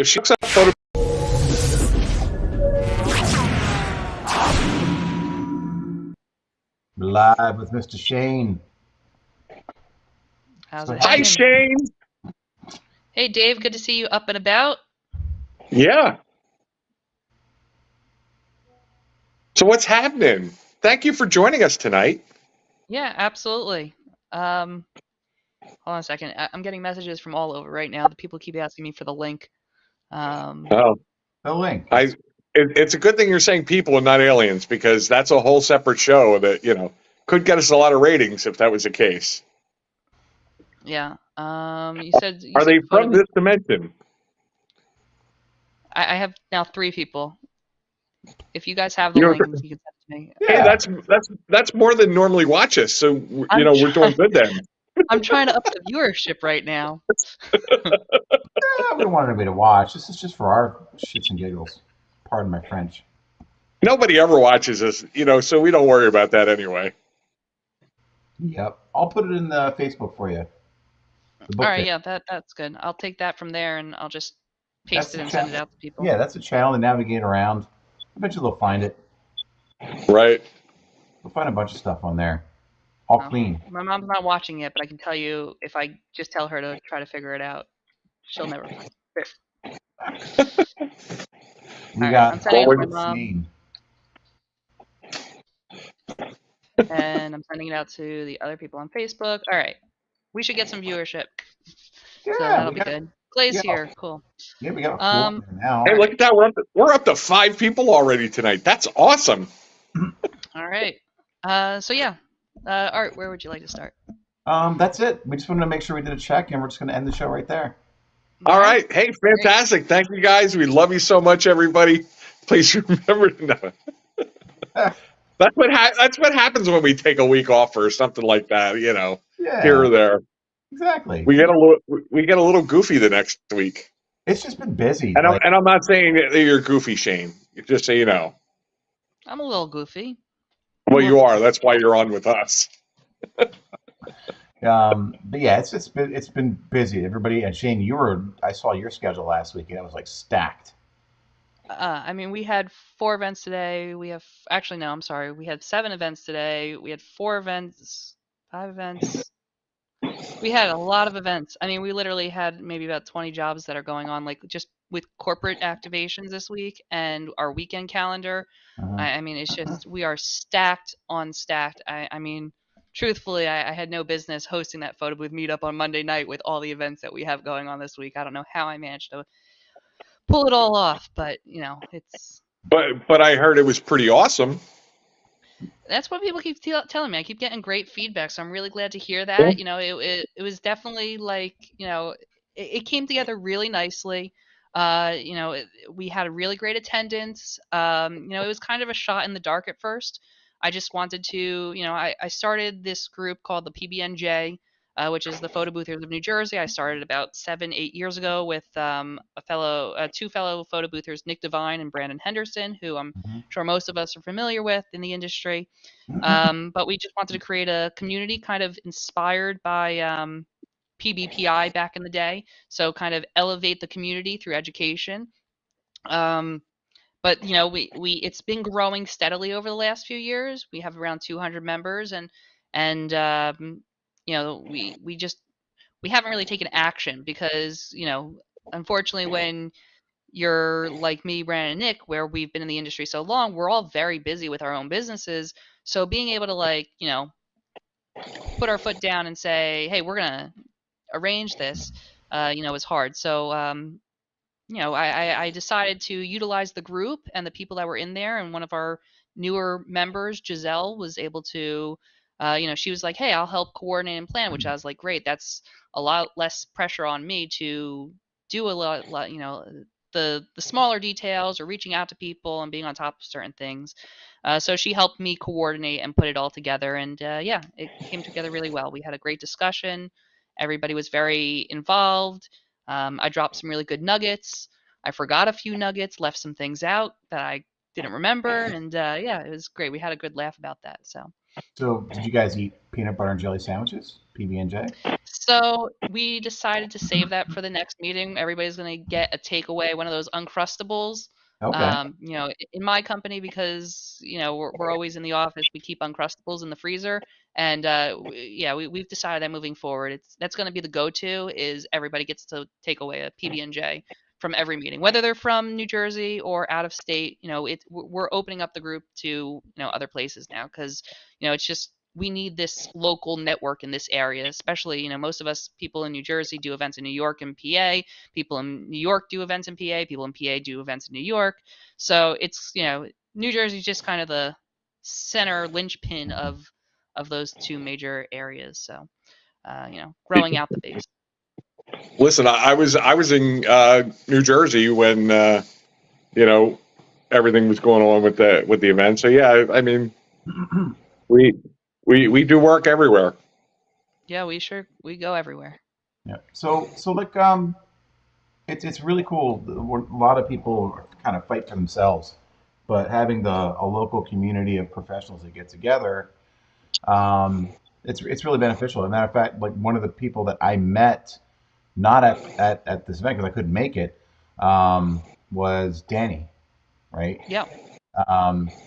If she looks up photo, Live with Mr. Shayn. How's So, it hi hanging? Shane. Hey, Dave. Good to see you up and about. Yeah. So what's happening? Thank you for joining us tonight. Yeah, absolutely. Hold on a second. I'm getting messages from all over right now. The people keep asking me for the link. Oh, the link. it's a good thing you're saying people and not aliens, because that's a whole separate show that could get us a lot of ratings if that was the case. Yeah. You said Are they photo from this dimension? I have now 3 people. If you guys have the You know, link, you can send it to me. hey, Yeah. that's more than normally watch us. So I'm we're doing trying. good then. I'm trying to up the viewership right now. We don't want anybody to watch. This is just for our shits and giggles. Pardon my French. Nobody ever watches us, so we don't worry about that anyway. Yep. I'll put it in the Facebook for you. The book All right. fair. Yeah, that's good. I'll take that from there and I'll just paste That's it the and send it channel. out to people. Yeah, that's a channel to navigate around. I bet you they'll find it. Right. They'll find a bunch of stuff on there. All Oh, clean. my mom's not watching it, but I can tell you if I just tell her to try to figure it out, she'll never find it. We All right, got I'm sending it to my Onboarding. mom, and I'm sending it out to the other people on Facebook. All right, we should get some viewership, so Yeah, that'll be good. Clay's we got here, cool. yeah, we got a 4 Um, there now. Hey, all look right, at that. We're up to 5 people already tonight. That's awesome. all right. So yeah, Art, where would you like to start? That's it. We just wanted to make sure we did a check, and we're just going to end the show right there. All right. Hey, fantastic. Thank you, guys. We love you so much, everybody. Please remember to know. That's what happens when we take a week off or something like that, here Yeah, or there. exactly. We get a little goofy the next week. It's just been busy. And Like, I'm not saying that you're goofy, Shane. Just so you know. I'm a little goofy. Well, you are. That's why you're on with us. but yeah, it's been busy. Everybody and Shane, I saw your schedule last week, and it was like stacked. I mean, we had 4 events today. We have actually no, I'm sorry. We had 7 events today. We had 4 events, 5 events. We had a lot of events. I mean, we literally had maybe about 20 jobs that are going on, like just with corporate activations this week and our weekend calendar. Uh-huh. I mean, it's just we are stacked on stacked. I mean, truthfully, I had no business hosting that photo booth meetup on Monday night with all the events that we have going on this week. I don't know how I managed to pull it all off, but it's. But I heard it was pretty awesome. That's what people keep telling me. I keep getting great feedback, so I'm really glad to hear that. It was definitely like, it came together really nicely. We had a really great attendance. It was kind of a shot in the dark at first. I just wanted to, I started this group called the PBNJ, which is the Photo Boothers of New Jersey. I started about 7-8 years ago with two fellow photo boothers, Nick Devine and Brandon Henderson, who I'm sure most of us are familiar with in the industry. But we just wanted to create a community kind of inspired by PBPI back in the day. So kind of elevate the community through education. But it's been growing steadily over the last few years. We have around 200 members, and we haven't really taken action because unfortunately when you're like me, Brandon and Nick, where we've been in the industry so long, we're all very busy with our own businesses. So being able to put our foot down and say, hey, we're gonna arrange this, is hard. So I decided to utilize the group and the people that were in there, and one of our newer members, Giselle, was able to, she was like, hey, I'll help coordinate and plan, which I was like, great, that's a lot less pressure on me to do a lot the smaller details or reaching out to people and being on top of certain things. So she helped me coordinate and put it all together, and it came together really well. We had a great discussion. Everybody was very involved. I dropped some really good nuggets. I forgot a few nuggets, left some things out that I didn't remember, and it was great. We had a good laugh about that. So did you guys eat peanut butter and jelly sandwiches? PB&J? So we decided to save that for the next meeting. Everybody's going to get a takeaway, one of those Uncrustables. Okay. In my company, because we're always in the office, we keep Uncrustables in the freezer, and we've decided that moving forward, that's going to be the go-to. Is everybody gets to take away a PB&J from every meeting, whether they're from New Jersey or out of state. We're opening up the group to other places now because it's just we need this local network in this area, especially, most of us people in New Jersey do events in New York and PA. People in New York do events in PA. People in PA do events in New York. So it's, New Jersey's just kind of the center linchpin of those two major areas. So, growing out the base. Listen, I was in New Jersey when everything was going on with the event. So yeah, I mean, we we do work everywhere. Yeah, we go everywhere. Yeah. So like it's really cool. A lot of people kind of fight for themselves, but having a local community of professionals that get together, um, it's really beneficial. As a matter of fact, like one of the people that I met, not at this event because I couldn't make it, was Danny, right? Yeah.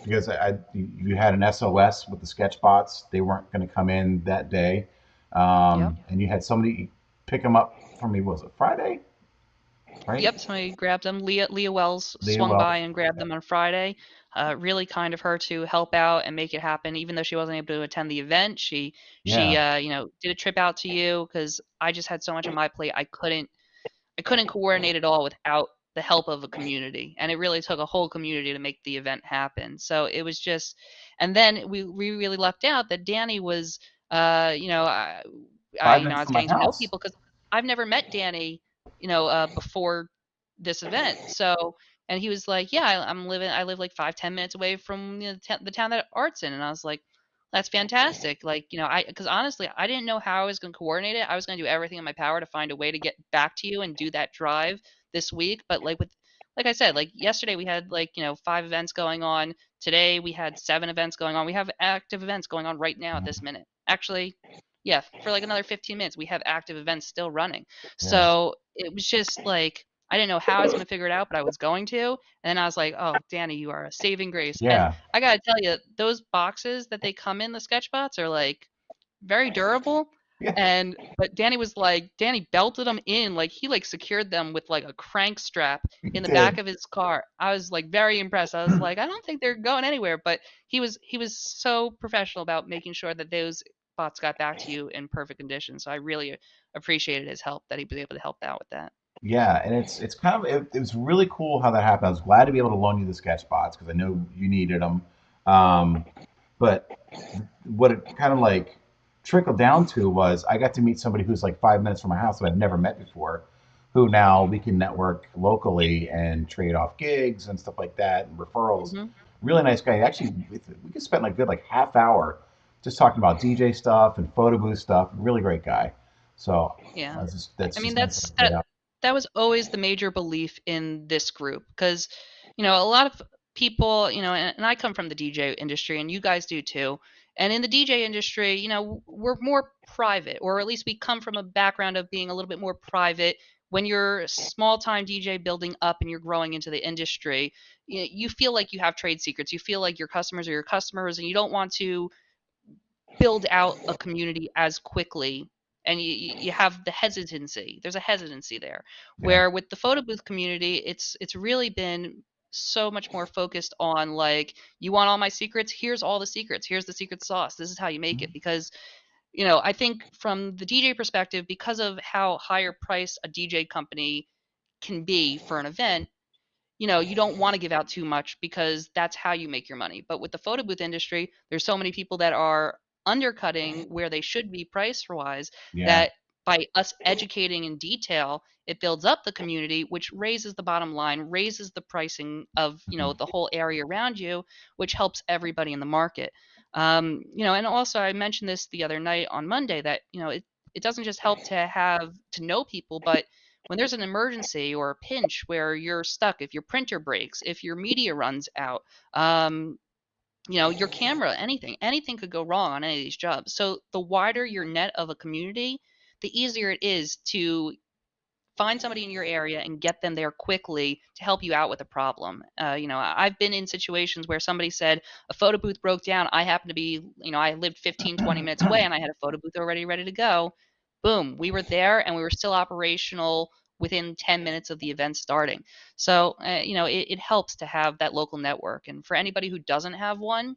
Because you had an SOS with the sketch bots. They weren't going to come in that day. Yep. And you had somebody pick them up for me. Was it Friday? Right? Yep, somebody grabbed them. Leah Wells Leah swung by Wells. and grabbed them on Friday. Really kind of her to help out and make it happen, even though she wasn't able to attend the event. She Yeah. did a trip out to you because I just had so much on my plate. I couldn't coordinate it all without the help of a community, and it really took a whole community to make the event happen. So it was just, and then we really lucked out that Danny was, I 5 minutes I was from my getting to know house. people because I've never met Danny, before this event. So, and he was like, "Yeah, I live like 5-10 minutes away from the town that Art's in," and I was like, "That's fantastic." Like, because honestly, I didn't know how I was going to coordinate it. I was going to do everything in my power to find a way to get back to you and do that drive this week. But like I said, like yesterday we had 5 events going on. Today we had 7 events going on. We have active events going on right now at this minute. Actually, yeah, for like another 15 minutes, we have active events still running. Yeah. So it was just like, I didn't know how I was going to figure it out, but I was going to. And then I was like, oh, Danny, you are a saving grace. And Yeah. I got to tell you, those boxes that they come in, the sketchbots, are like very durable. Yeah. But Danny belted them in, like he like secured them with like a crank strap He in the back did. of his car. I was like very impressed. I was like, I don't think they're going anywhere, but he was so professional about making sure that those bots got back to you in perfect condition. So I really appreciated his help that he was able to help out with that. Yeah, and it's kind of it was really cool how that happened. I was glad to be able to loan you the sketch bots because I know you needed them. Um, but what it kind of like trickled down to was I got to meet somebody who's like 5 minutes from my house that I've never met before, who now we can network locally and trade off gigs and stuff like that and referrals. Hmm. Really nice guy. Actually, we could spend like good like half hour just talking about DJ stuff and photo booth stuff. Really great guy. So Yeah. that's I mean, just nice to get out. that was always the major belief in this group because, a lot of people, and I come from the DJ industry, and you guys do too. And in the DJ industry, we're more private, or at least we come from a background of being a little bit more private. When you're a small time DJ building up and you're growing into the industry, you feel like you have trade secrets. You feel like your customers are your customers, and you don't want to build out a community as quickly, and you have the hesitancy. There's a hesitancy there, Yeah. where with the photo booth community, it's really been so much more focused on, like, you want all my secrets, here's all the secrets, here's the secret sauce, this is how you make it. Because I think from the DJ perspective, because of how higher price a DJ company can be for an event, you don't want to give out too much because that's how you make your money. But with the photo booth industry, there's so many people that are undercutting where they should be price wise, Yeah. that by us educating in detail, it builds up the community, which raises the bottom line, raises the pricing of, Mhm. the whole area around you, which helps everybody in the market. And also I mentioned this the other night on Monday that, it doesn't just help to know people, but when there's an emergency or a pinch where you're stuck, if your printer breaks, if your media runs out, um, your camera, anything could go wrong on any of these jobs. So the wider your net of a community, the easier it is to find somebody in your area and get them there quickly to help you out with a problem. I've been in situations where somebody said a photo booth broke down. I happened to be, I lived 15, 20 minutes away and I had a photo booth already ready to go. Boom, we were there and we were still operational within 10 minutes of the event starting. So, it helps to have that local network. And for anybody who doesn't have one,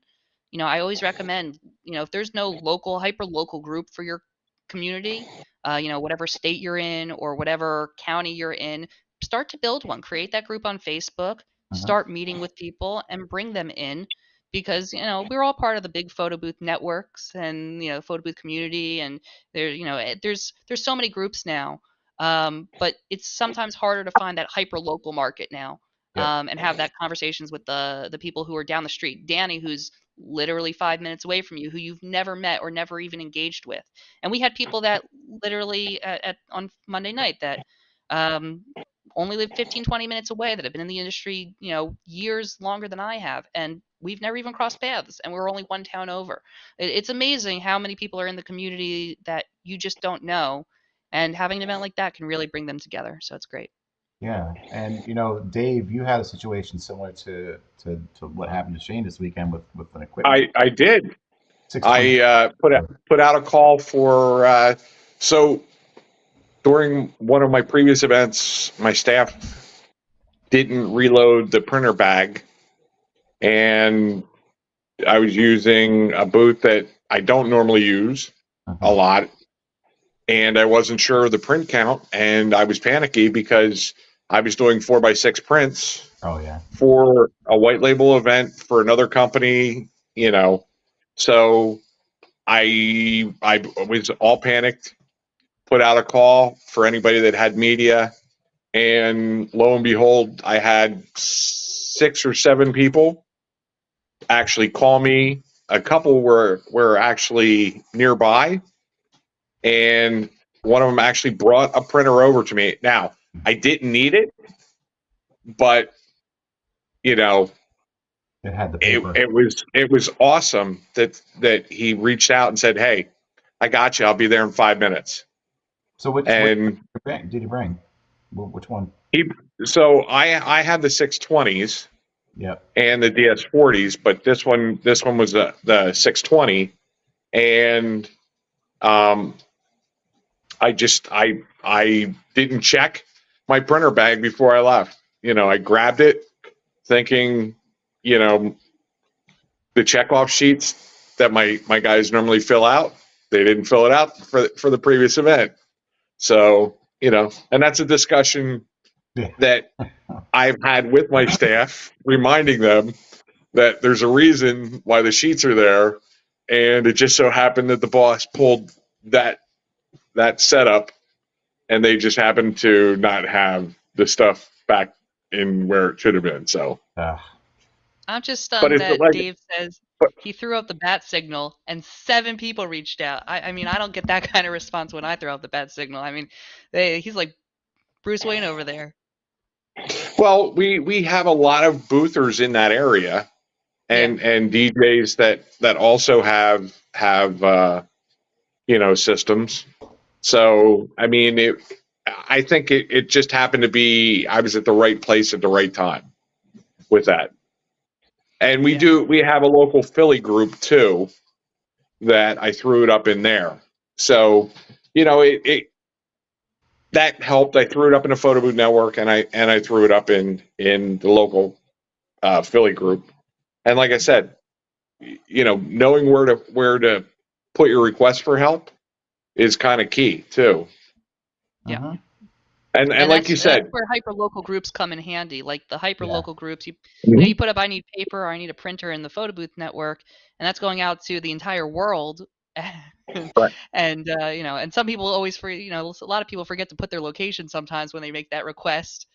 I always recommend, if there's no local, hyper local group for your community, whatever state you're in or whatever county you're in, start to build one. Create that group on Facebook, start meeting with people and bring them in because, we're all part of the big photo booth networks and, photo booth community. And there's so many groups now. But it's sometimes harder to find that hyper local market now. And have that conversations with the people who are down the street. Danny, who's literally 5 minutes away from you, who you've never met or never even engaged with. And we had people that literally on Monday night that only live 15, 20 minutes away that have been in the industry, years longer than I have. And we've never even crossed paths and we're only one town over. It's amazing how many people are in the community that you just don't know. And having an event like that can really bring them together. So it's great. Yeah, and Dave, you had a situation similar to what happened to Shane this weekend with an equipment I did. 620. I put out a call for so during one of my previous events, my staff didn't reload the printer bag, and I was using a booth that I don't normally use a lot, and I wasn't sure of the print count, and I was panicky because I was doing 4x6 prints. Oh yeah. For a white label event for another company, so I was all panicked, put out a call for anybody that had media, and lo and behold, I had 6 or 7 people actually call me. A couple were actually nearby, and one of them actually brought a printer over to me. Now, I didn't need it, but It had the paper. it was awesome that he reached out and said, "Hey, I got you. I'll be there in 5 minutes." So which did he bring? Which one? So I had the 620s Yep. and the DS40s, but this one was the 620, and I didn't check my printer bag before I left. I grabbed it thinking, the checkoff sheets that my guys normally fill out, they didn't fill it out for the previous event. So, and that's a discussion that I've had with my staff, reminding them that there's a reason why the sheets are there. And it just so happened that the boss pulled that setup, and they just happened to not have the stuff back in where it should have been. So I'm just stunned that Dave says he threw out the bat signal and 7 people reached out. I mean, I don't get that kind of response when I throw out the bat signal. I mean, he's like Bruce Wayne over there. Well, we have a lot of boothers in that area, and DJs that also have systems. So I mean, I think it just happened to be I was at the right place at the right time with that. And we have a local Philly group too that I threw it up in there. So, that helped. I threw it up in a photo booth network, and I threw it up in the local Philly group. And like I said, knowing where to put your request for help is kind of key too. Yeah. And like you said, that's where hyper local groups come in handy. Like the hyper local groups, you put up, I need paper or I need a printer in the photo booth network, and that's going out to the entire world. Right. And and some people always a lot of people forget to put their location sometimes when they make that request.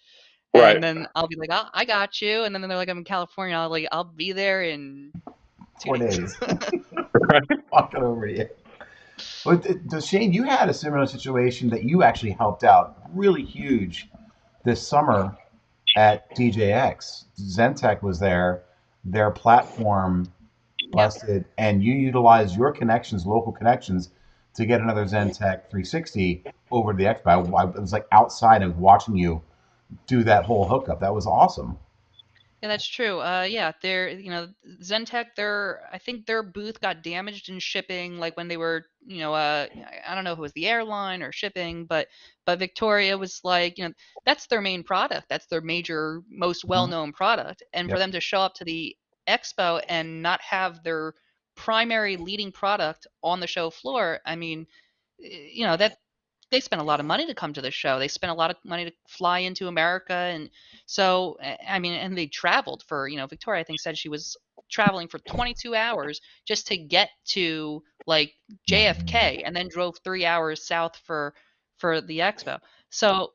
Right. And then I'll be like, oh, I got you. And then they're like, I'm in California. I'll be there in 4 days. Walking over to you. But Shane, you had a similar situation that you actually helped out really huge this summer at DJX. Zentech was there, their platform busted, and you utilized your connections, local connections, to get another Zentek 360 over to the Expo. I was like outside and watching you do that whole hookup. That was awesome. Yeah, that's true. Yeah, they're Zentek. I think their booth got damaged in shipping, like when they were I don't know if it was the airline or shipping, but Victoria was like that's their main product. That's their major, most Mhm. well-known product, and for Yep. them to show up to the expo and not have their primary leading product on the show floor, I mean, that they spent a lot of money to come to the show. They spent a lot of money to fly into America, and so I mean, and they traveled for Victoria. I think said she was traveling for 22 hours just to get to like Mhm. JFK, and then drove 3 hours south for the expo. So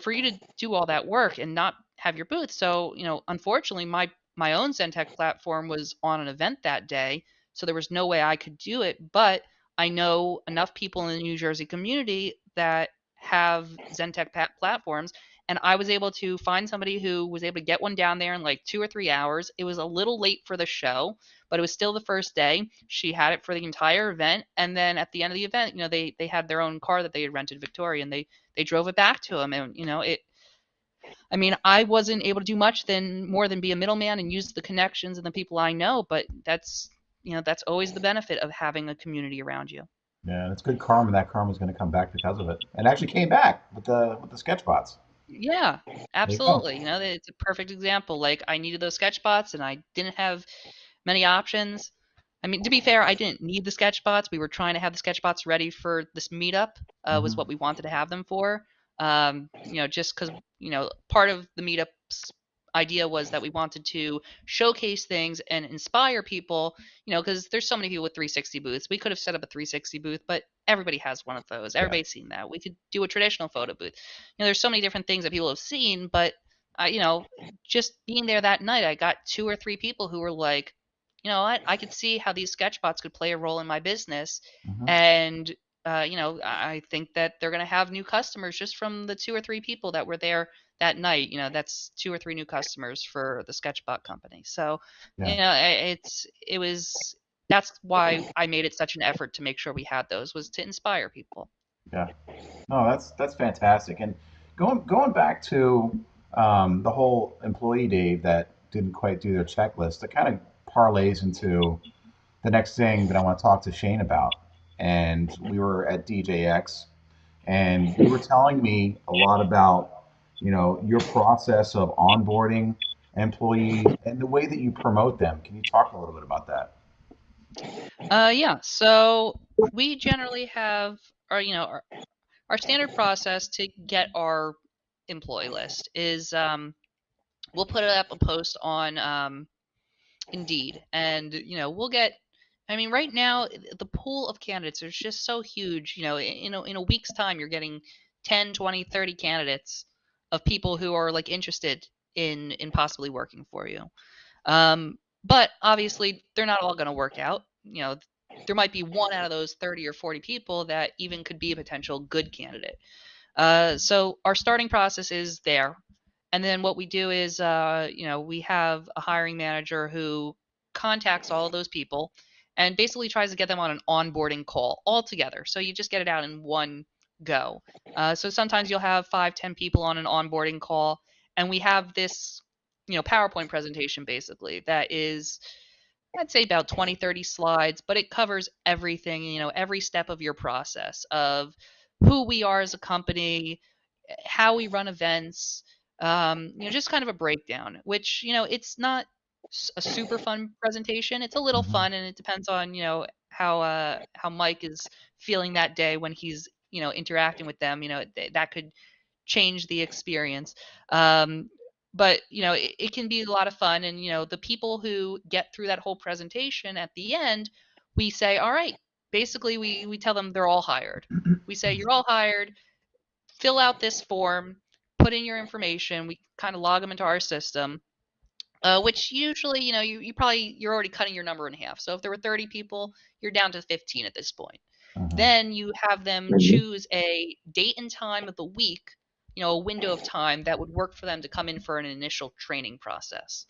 for you to do all that work and not have your booth. So unfortunately, my own Zentek platform was on an event that day, so there was no way I could do it, but I know enough people in the New Jersey community that have Zentek platforms, and I was able to find somebody who was able to get one down there in like 2 or 3 hours. It was a little late for the show, but it was still the first day. She had it for the entire event, and then at the end of the event, they had their own car that they had rented Victoria, and they drove it back to them, and it. I mean, I wasn't able to do much than more than be a middleman and use the connections and the people I know, but that's always the benefit of having a community around you. Yeah, it's good karma. That karma is going to come back because of it, and actually came back with the sketch bots. Yeah, There you go. absolutely. It's a perfect example. Like I needed those sketch bots and I didn't have many options. I mean, to be fair, I didn't need the sketch bots. We were trying to have the sketch bots ready for this meetup, was Hmm. what we wanted to have them for. Just because, part of the meetup's idea was that we wanted to showcase things and inspire people, because there's so many people with 360 booths. We could have set up a 360 booth, but everybody has one of those. Yeah. Everybody's seen that. We could do a traditional photo booth. There's so many different things that people have seen, but, just being there that night, I got 2 or 3 people who were like, you know what? I could see how these sketchbots could play a role in my business, Hmm. and I think that they're going to have new customers just from the 2 or 3 people that were there that night. That's 2 or 3 new customers for the sketchbot company. So, Yeah. it was that's why I made it such an effort to make sure we had those, was to inspire people. Yeah. No, that's fantastic. And going back to the whole employee Dave that didn't quite do their checklist, it kind of parlays into the next thing that I want to talk to Shane about. And we were at DJX, and you were telling me a lot about, your process of onboarding employees and the way that you promote them. Can you talk a little bit about that? Yeah. So we generally have our standard process to get our employee list is we'll put up a post on Indeed, and we'll get. I mean, right now the pool of candidates is just so huge. In a week's time, you're getting 10, 20, 30 candidates of people who are like interested in possibly working for you. But obviously, they're not all going to work out. There might be one out of those 30 or 40 people that even could be a potential good candidate. So our starting process is there. And then what we do is, we have a hiring manager who contacts all of those people and basically tries to get them on an onboarding call all together. So you just get it out in one go. So sometimes you'll have 5, 10 people on an onboarding call, and we have this, PowerPoint presentation basically that is, I'd say about 20, 30 slides, but it covers everything, every step of your process of who we are as a company, how we run events, just kind of a breakdown, which, it's not a super fun presentation. It's a little Hmm. fun, and it depends on, how Mike is feeling that day when he's, interacting with them. That could change the experience. But it can be a lot of fun, and the people who get through that whole presentation at the end, we say, all right, basically we tell them they're all hired. We say you're all hired, fill out this form, put in your information. We kind of log them into our system, which usually, you're already cutting your number in half. So if there were 30 people, you're down to 15 at this point. Hmm. Then you have them choose a date and time of the week, a window of time that would work for them to come in for an initial training process.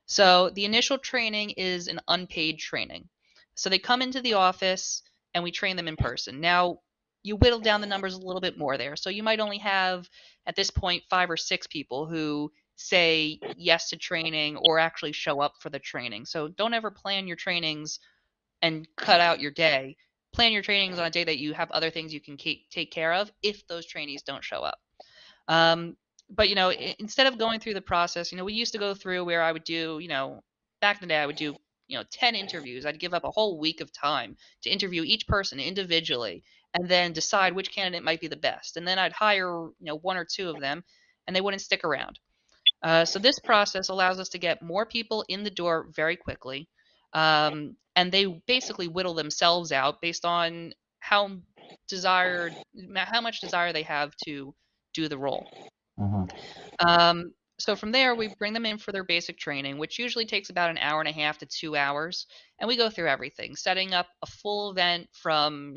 So the initial training is an unpaid training. So they come into the office and we train them in person. Now, you whittle down the numbers a little bit more there. So you might only have, at this point, 5 or 6 people who say yes to training or actually show up for the training. So don't ever plan your trainings and cut out your day. Plan your trainings on a day that you have other things you can take care of if those trainees don't show up. But instead of going through the process, we used to go through where I would do, back in the day, I would do 10 interviews. I'd give up a whole week of time to interview each person individually and then decide which candidate might be the best. And then I'd hire 1 or 2 of them, and they wouldn't stick around. So this process allows us to get more people in the door very quickly, and they basically whittle themselves out based on how much desire they have to do the role. So from there, we bring them in for their basic training, which usually takes about an hour and a half to 2 hours, and we go through everything, setting up a full event from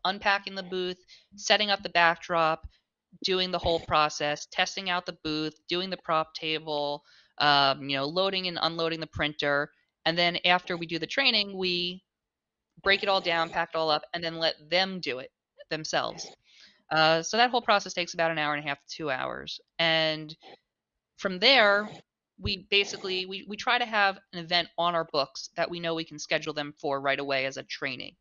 unpacking the booth, setting up the backdrop, doing the whole process, testing out the booth, doing the prop table, loading and unloading the printer. And then after we do the training, we break it all down, pack it all up, and then let them do it themselves. So that whole process takes about an hour and a half to 2 hours. And from there, we basically we try to have an event on our books that we know we can schedule them for right away as a training.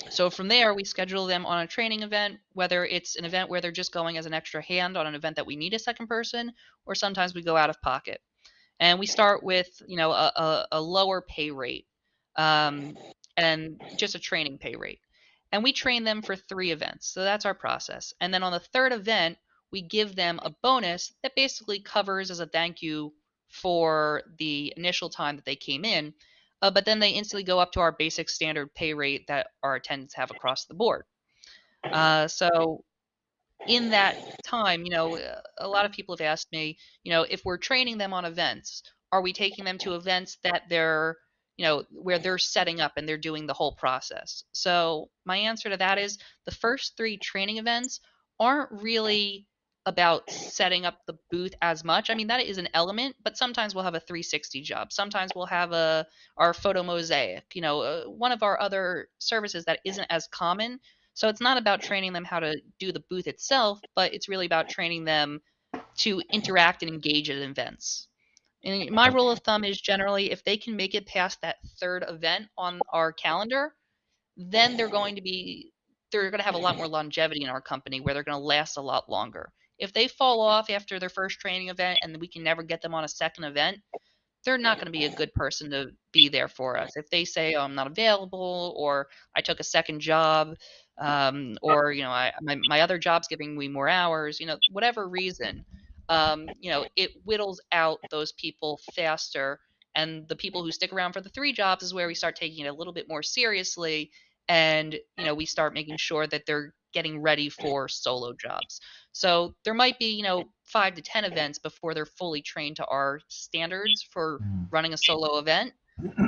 So from there, we schedule them on a training event, whether it's an event where they're just going as an extra hand on an event that we need a second person, or sometimes we go out of pocket. And we start with, a lower pay rate, and just a training pay rate. And we train them for 3 events. So that's our process. And then on the 3rd event, we give them a bonus that basically covers as a thank you for the initial time that they came in. But then they instantly go up to our basic standard pay rate that our attendants have across the board. So in that time, a lot of people have asked me, if we're training them on events, are we taking them to events that they're, where they're setting up and they're doing the whole process? So my answer to that is the first 3 training events aren't really about setting up the booth as much. I mean, that is an element, but sometimes we'll have a 360 job. Sometimes we'll have our photo mosaic, one of our other services that isn't as common. So it's not about training them how to do the booth itself, but it's really about training them to interact and engage at events. And my rule of thumb is generally if they can make it past that 3rd event on our calendar, then they're going to have a lot more longevity in our company where they're going to last a lot longer. If they fall off after their first training event and we can never get them on a second event, they're not going to be a good person to be there for us. If they say, I'm not available, or I took a second job, or my other job's giving me more hours, whatever reason, it whittles out those people faster. And the people who stick around for the 3 jobs is where we start taking it a little bit more seriously, and we start making sure that they're getting ready for solo jobs. So there might be 5 to 10 events before they're fully trained to our standards for running a solo event.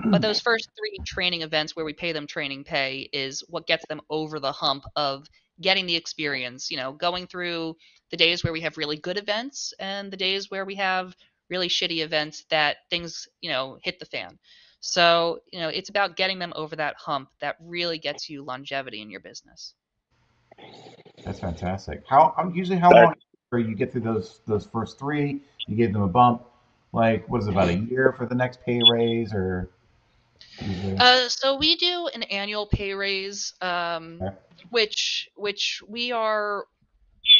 But those first 3 training events where we pay them training pay is what gets them over the hump of getting the experience, going through the days where we have really good events and the days where we have really shitty events that things, hit the fan. So, it's about getting them over that hump that really gets you longevity in your business. That's fantastic. How long after you get through those first 3, you give them a bump? Like, what is it, about a year for the next pay raise, or usually? So we do an annual pay raise, Okay. which we are,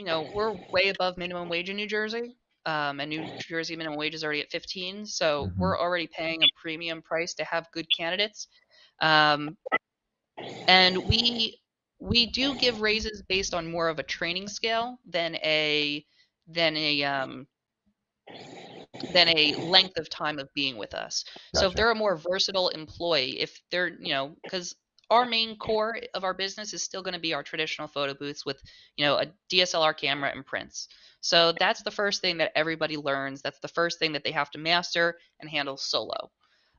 we're way above minimum wage in New Jersey. And New Jersey minimum wage is already at 15, so we're already paying a premium price to have good candidates. And we do give raises based on more of a training scale than a than a length of time of being with us. So if Gotcha. they're a more versatile employee, if they're, because our main core of our business is still going to be our traditional photo booths with, a DSLR camera and prints. So that's the first thing that everybody learns. That's the first thing that they have to master and handle solo.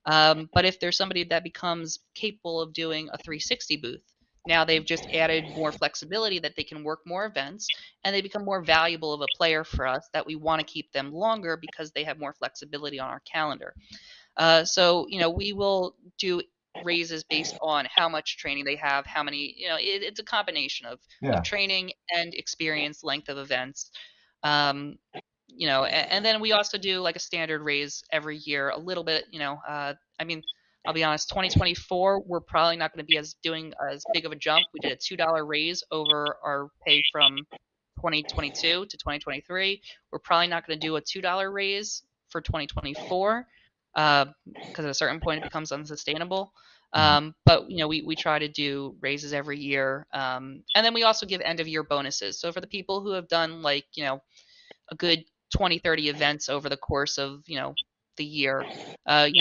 But if there's somebody that becomes capable of doing a 360 booth, now they've just added more flexibility that they can work more events, and they become more valuable of a player for us that we want to keep them longer because they have more flexibility on our calendar. So we will do raises based on how much training they have, how many, it's a combination of Yeah. training and experience, length of events. Um, and then we also do like a standard raise every year, a little bit, I mean, I'll be honest, 2024, we're probably not going to be doing as big of a jump. We did a $2 raise over our pay from 2022 to 2023. We're probably not going to do a $2 raise for 2024 because at a certain point it becomes unsustainable. But we try to do raises every year, and then we also give end of year bonuses. So for the people who have done like a good 20, 30 events over the course of the year,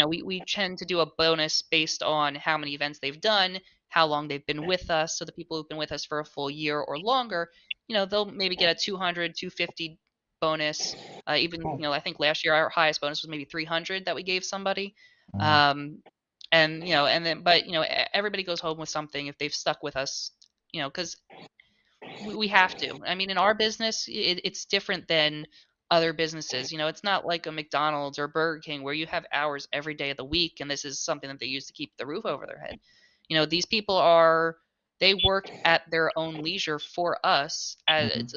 we tend to do a bonus based on how many events they've done, how long they've been with us. So the people who've been with us for a full year or longer, they'll maybe get a 200, 250 bonus. Even Cool. I think last year our highest bonus was maybe 300 that we gave somebody. Uh, Um, and then but everybody goes home with something if they've stuck with us, because we have to. I mean, in our business, it's different than other businesses. It's not like a McDonald's or Burger King where you have hours every day of the week, and this is something that they use to keep the roof over their head. These people they work at their own leisure for us. As mhm. it's,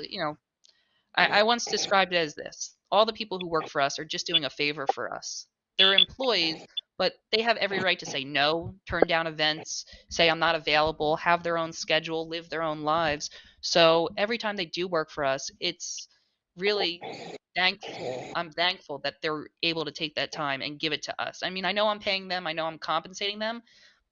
I once described it as this: all the people who work for us are just doing a favor for us. They're employees, but they have every right to say no, turn down events, say I'm not available, have their own schedule, live their own lives. So every time they do work for us, it's really thankful. I'm thankful that they're able to take that time and give it to us. I mean, I know I'm paying them, I know I'm compensating them,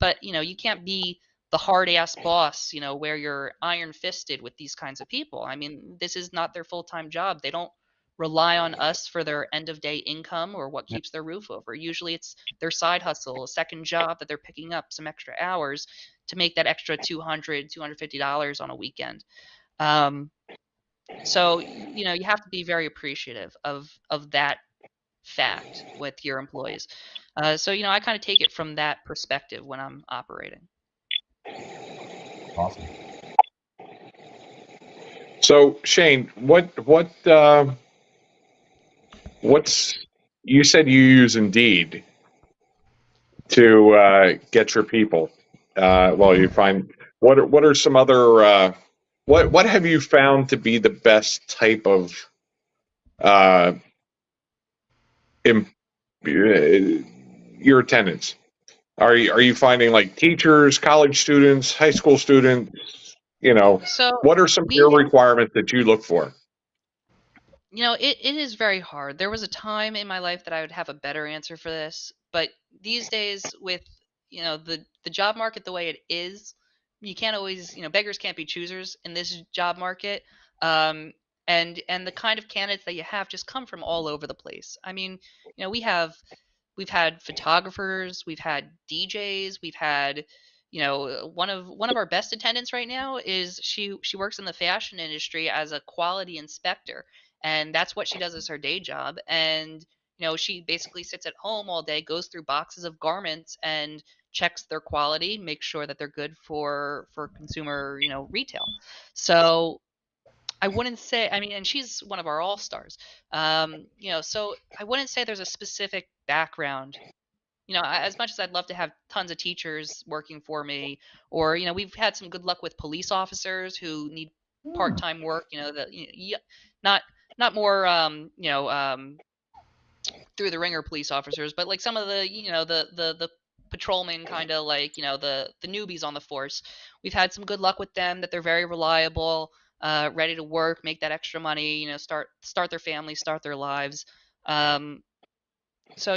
but you can't be the hard ass boss, where you're iron fisted with these kinds of people. I mean, this is not their full time job. They don't rely on us for their end of day income or what Yeah. keeps their roof over. Usually it's their side hustle, a second job that they're picking up some extra hours to make that extra $250 on a weekend. Um, so you have to be very appreciative of that fact with your employees. So I kind of take it from that perspective when I'm operating. Awesome. So Shane, what's you said you use Indeed to get your people? Well, you find what are some other what have you found to be the best type of uh, em- your attendance? Are you finding like teachers, college students, high school students? So What are some of your we requirements that you look for? it is very hard. There was a time in my life that I would have a better answer for this, but these days with the job market the way it is, you can't always beggars can't be choosers in this job market. Um, and the kind of candidates that you have just come from all over the place. I mean, we've had photographers, we've had DJs, we've had one of our best attendants right now is she works in the fashion industry as a quality inspector, and that's what she does as her day job. And she basically sits at home all day, goes through boxes of garments and checks their quality, makes sure that they're good for consumer retail. So I wouldn't say, I mean, and she's one of our all stars. So I wouldn't say there's a specific background. As much as I'd love to have tons of teachers working for me, or we've had some good luck with police officers who need Hmm. part-time work. Not not more through the ringer police officers, but like some of the the patrolmen, kind of like the newbies on the force. We've had some good luck with them, that they're very reliable, ready to work, make that extra money, start their families, start their lives. Um, so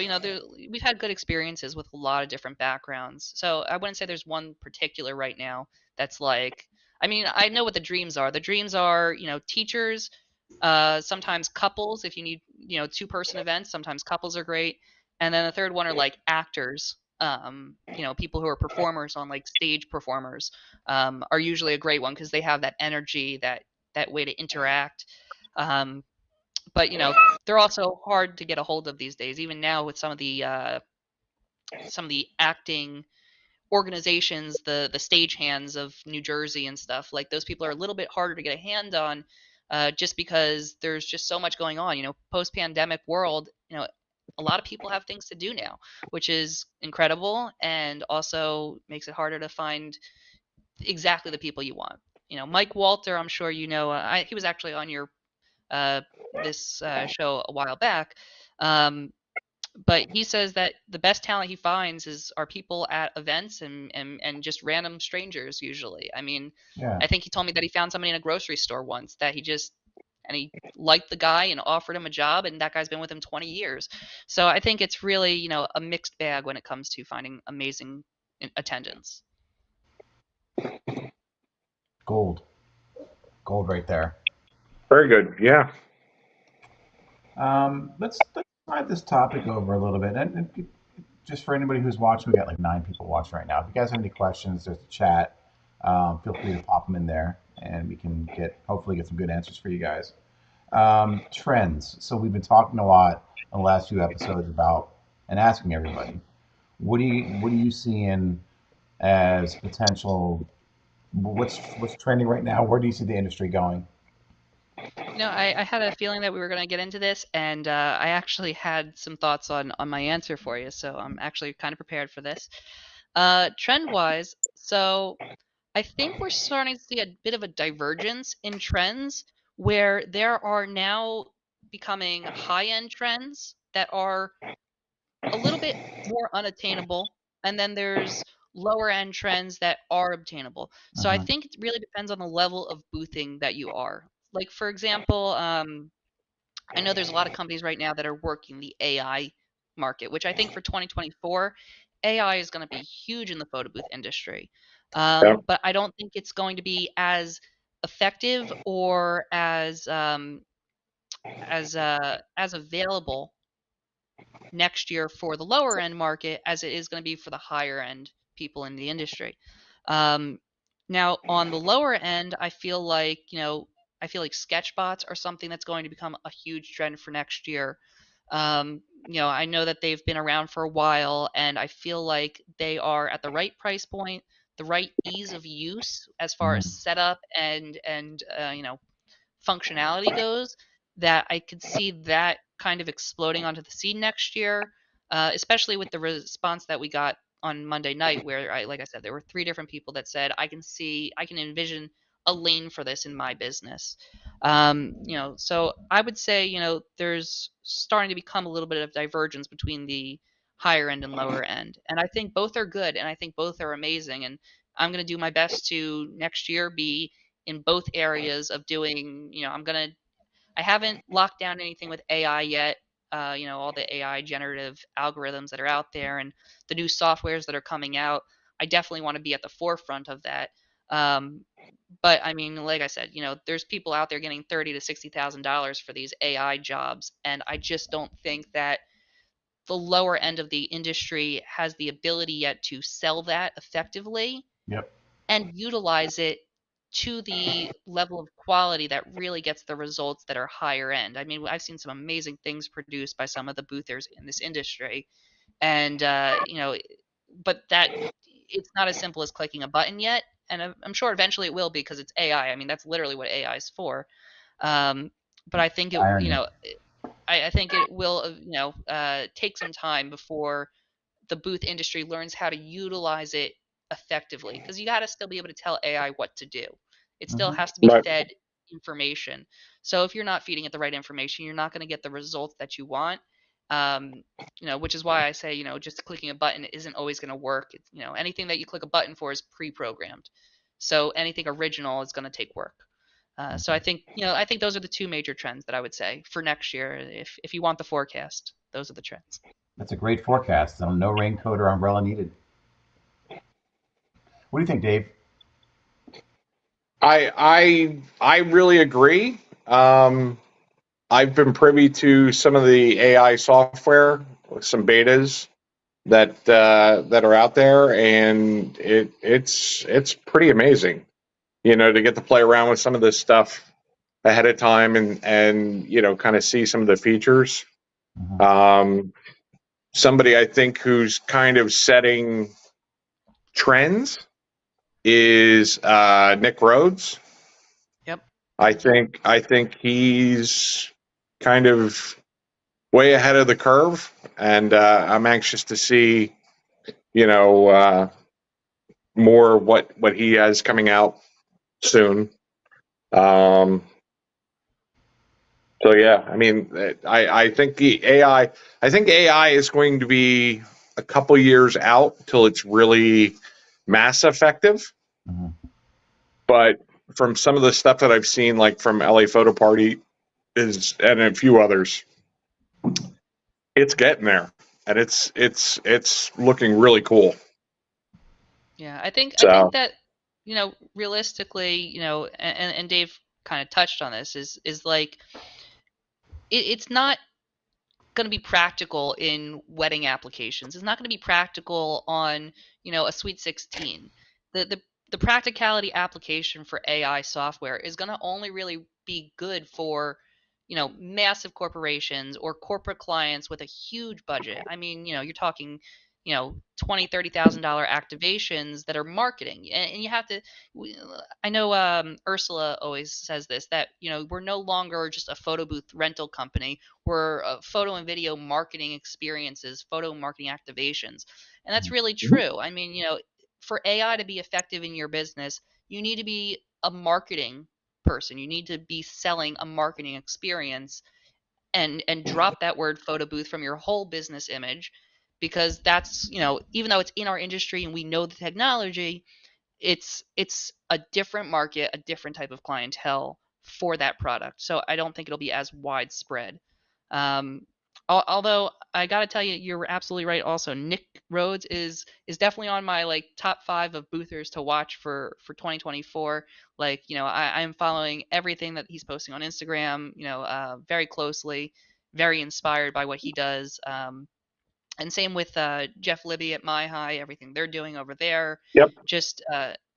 we've had good experiences with a lot of different backgrounds. So I wouldn't say there's one particular right now that's like. I mean, I know what the dreams are. The dreams are teachers, sometimes couples if you need two-person events. Sometimes couples are great, and then the third one are like actors. People who are performers on like stage performers are usually a great one because they have that energy, that way to interact. Um, but they're also hard to get a hold of these days. Even now with some of the acting organizations, the stagehands of New Jersey and stuff, like those people are a little bit harder to get a hand on, just because there's just so much going on. Post pandemic world, a lot of people have things to do now, which is incredible, and also makes it harder to find exactly the people you want. Mike Walter, I'm sure you know. He was actually on your this show a while back. But he says that the best talent he finds are people at events and just random strangers usually. I mean, Yeah. I think he told me that he found somebody in a grocery store once that he liked the guy and offered him a job, and that guy's been with him 20 years. So I think it's really, a mixed bag when it comes to finding amazing attendance. Gold right there. Very good. Yeah. Let's slide this topic over a little bit, and just for anybody who's watching, we got like 9 people watching right now. If you guys have any questions, there's a chat. Feel free to pop them in there, and we can hopefully get some good answers for you guys. Trends. So we've been talking a lot in the last few episodes about and asking everybody, what are you seeing as potential? What's trending right now? Where do you see the industry going? I had a feeling that we were going to get into this, and I actually had some thoughts on my answer for you, so I'm actually kind of prepared for this. Trend-wise, so I think we're starting to see a bit of a divergence in trends where there are now becoming high-end trends that are a little bit more unattainable, and then there's lower end trends that are obtainable. So I Uh-huh. think it really depends on the level of boothing that you are. Like, for example, I know there's a lot of companies right now that are working the AI market, which I think for 2024, AI is going to be huge in the photo booth industry. Yeah. But I don't think it's going to be as effective or as available next year for the lower end market as it is going to be for the higher end people in the industry. Um, Now on the lower end, I feel like sketch bots are something that's going to become a huge trend for next year. I know that they've been around for a while, and I feel like they are at the right price point, the right ease of use as far as Mhm. setup and functionality goes, that I could see that kind of exploding onto the scene next year, especially with the response that we got on Monday night, where like I said, there were 3 different people that said, I can envision a lane for this in my business. So I would say, there's starting to become a little bit of divergence between the higher end and lower end. And I think both are good, and I think both are amazing. And I'm going to do my best to next year be in both areas of doing, I haven't locked down anything with AI yet. All the AI generative algorithms that are out there and the new softwares that are coming out. I definitely want to be at the forefront of that. Um, but I mean, like I said, there's people out there getting $30,000 to $60,000 for these AI jobs, and I just don't think that the lower end of the industry has the ability yet to sell that effectively Yep. and utilize it to the level of quality that really gets the results that are higher end. I mean, I've seen some amazing things produced by some of the boothers in this industry, and but that it's not as simple as clicking a button yet. And I'm sure eventually it will be because it's AI. I mean, that's literally what AI is for. Um, but I think Irony. I think it will, take some time before the booth industry learns how to utilize it effectively, because you got to still be able to tell AI what to do. It still Hmm. has to be Right. fed information. So if you're not feeding it the right information, you're not going to get the results that you want. Um, which is why I say, just clicking a button isn't always going to work. Anything that you click a button for is pre-programmed. So anything original is going to take work. So I think those are the 2 major trends that I would say for next year. If you want the forecast, those are the trends. That's a great forecast. So no raincoat or umbrella needed. What do you think, Dave? I really agree. I've been privy to some of the AI software, some betas that are out there, and it's pretty amazing. To get to play around with some of this stuff ahead of time and kind of see some of the features. Hmm. Um, Somebody I think who's kind of setting trends is Nick Rhodes. Yep. I think he's kind of way ahead of the curve, and I'm anxious to see, you know, more what he has coming out soon. Um, so yeah, I mean, I think the AI, I think AI is going to be a couple years out till it's really mass effective. Mhm. But from some of the stuff that I've seen, like from LA Photo Party, is and a few others, it's getting there, and it's looking really cool. Yeah, I think So that realistically, and Dave kind of touched on this is like it's not going to be practical in wedding applications. It's not going to be practical on, a Sweet 16. The practicality application for AI software is going to only really be good for, massive corporations or corporate clients with a huge budget. I mean, you're talking, $20,000-$30,000 activations that are marketing, and you have to. I know Ursula always says this, that we're no longer just a photo booth rental company. We're photo and video marketing experiences, photo marketing activations. And that's really true. I mean, for AI to be effective in your business, you need to be a marketing person. You need to be selling a marketing experience, and drop that word photo booth from your whole business image, because that's, even though it's in our industry and we know the technology, it's a different market, a different type of clientele for that product. So I don't think it'll be as widespread. Um, although I got to tell you, you're absolutely right. Also, Nick Rhodes is definitely on my like top 5 of boothers to watch for 2024. Like, I'm following everything that he's posting on Instagram. Very closely, very inspired by what he does. And same with Jeff Libby at My High, everything they're doing over there. yep, Just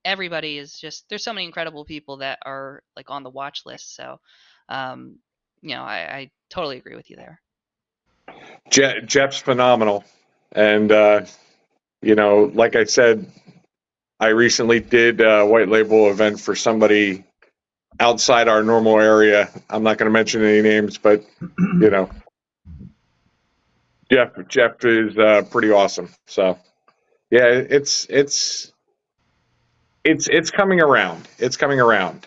everybody is just, there's so many incredible people that are like on the watch list. So, um, I totally agree with you there. Jeff's phenomenal, and like I said, I recently did a white label event for somebody outside our normal area. I'm not going to mention any names, but you know, Jeff is pretty awesome. So yeah, it's coming around. It's coming around.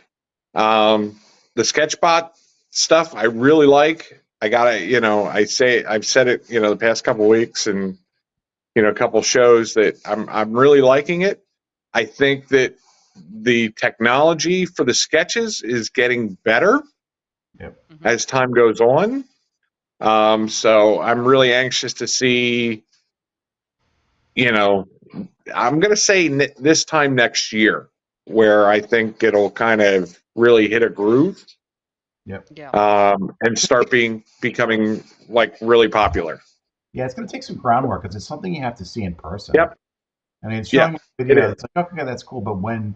The Sketchbot stuff I really like. I gotta, I've said it, the past couple weeks and a couple shows that I'm really liking it. I think that the technology for the sketches is getting better Yep. Hmm. as time goes on. So I'm really anxious to see, you know, I'm going to say this time next year, where I think it'll kind of really hit a groove, Yep. Yeah. and start becoming like really popular. Yeah, it's going to take some groundwork because it's something you have to see in person. Yep. I mean, Yeah, showing a it video, is. it's like, okay, that's cool. But when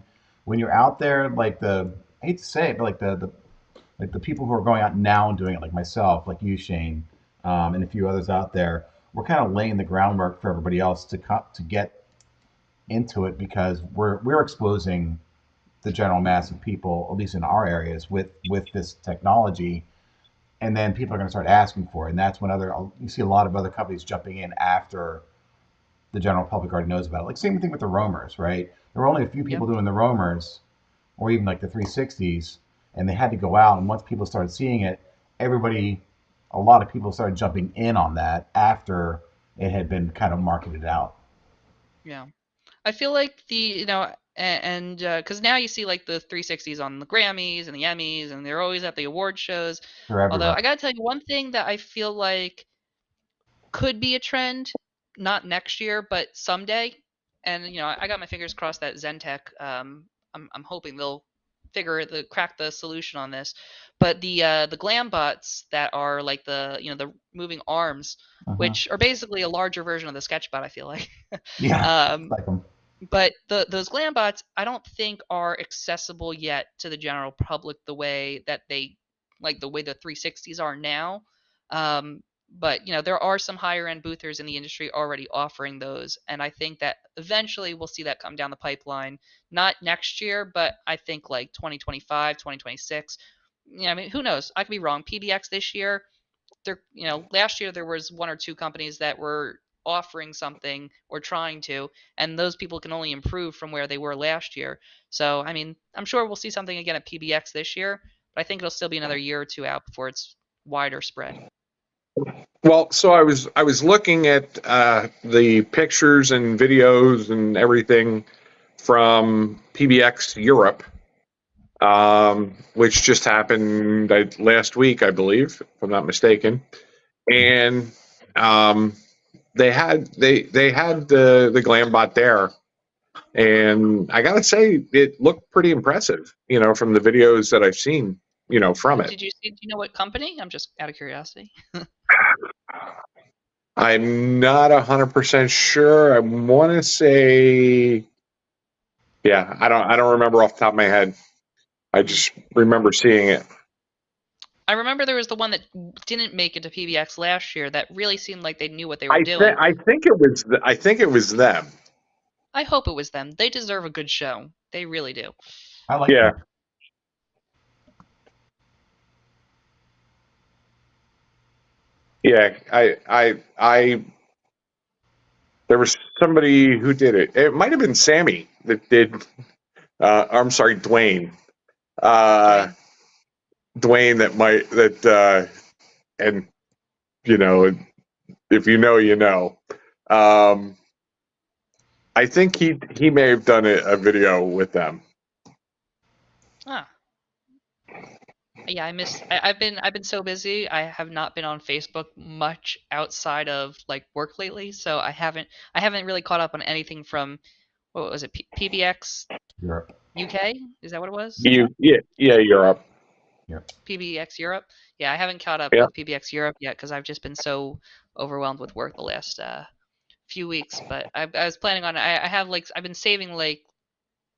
you're out there, like I hate to say it, but like the people who are going out now and doing it, like myself, like you, Shane, and a few others out there, we're kind of laying the groundwork for everybody else to get into it because we're exposing the general mass of people, at least in our areas, with this technology, and then people are going to start asking for it, and that's when other you see a lot of other companies jumping in after the general public already knows about it. Like same thing with the roamers, right? There were only a few Yep. people doing the roamers, or even like the 360s, and they had to go out. And once people started seeing it, everybody, a lot of people started jumping in on that after it had been kind of marketed out. Yeah. I feel like and because now you see like the 360s on the Grammys and the Emmys, and they're always at the award shows. They're Although everywhere. I gotta tell you one thing that I feel like could be a trend, not next year, but someday. And I got my fingers crossed that Zentek. I'm hoping they'll crack the solution on this. But the glam bots that are like the moving arms, Uh-huh. which are basically a larger version of the sketchbot, I feel like. Yeah, um, like them. but those glam bots, I don't think are accessible yet to the general public the way that the way the 360s are now. Um, but there are some higher end boothers in the industry already offering those, and I think that eventually we'll see that come down the pipeline. Not next year, but I think like 2025, 2026. Yeah, I mean, who knows? I could be wrong. PBX this year, there, last year there was one or two companies that were offering something or trying to, and those people can only improve from where they were last year. So, I mean, I'm sure we'll see something again at PBX this year, but I think it'll still be another year or two out before it's wider spread. Well, so I was looking at the pictures and videos and everything from PBX Europe, which just happened last week, I believe, if I'm not mistaken. And they had the Glambot there, and I gotta say it looked pretty impressive, from the videos that I've seen, from it. Do you know what company? I'm just out of curiosity. I'm not 100% sure. I want to say, yeah, I don't remember off the top of my head. I just remember seeing it. I remember there was the one that didn't make it to PBX last year that really seemed like they knew what they were doing. I think it was them. I hope it was them. They deserve a good show. They really do. I like Yeah. them. Yeah, I there was somebody who did it. It might have been Sammy that did. I'm sorry, Dwayne. Dwayne and if you know, you know. I think he may have done a video with them. Ah. Yeah, I've been so busy. I have not been on Facebook much outside of like work lately, so I haven't really caught up on anything from what was it, PBX Europe. UK? Is that what it was? Europe. Europe. PBX Europe. Yeah, I haven't caught up Yeah. with PBX Europe yet because I've just been so overwhelmed with work the last few weeks. But I was planning on. I have I've been saving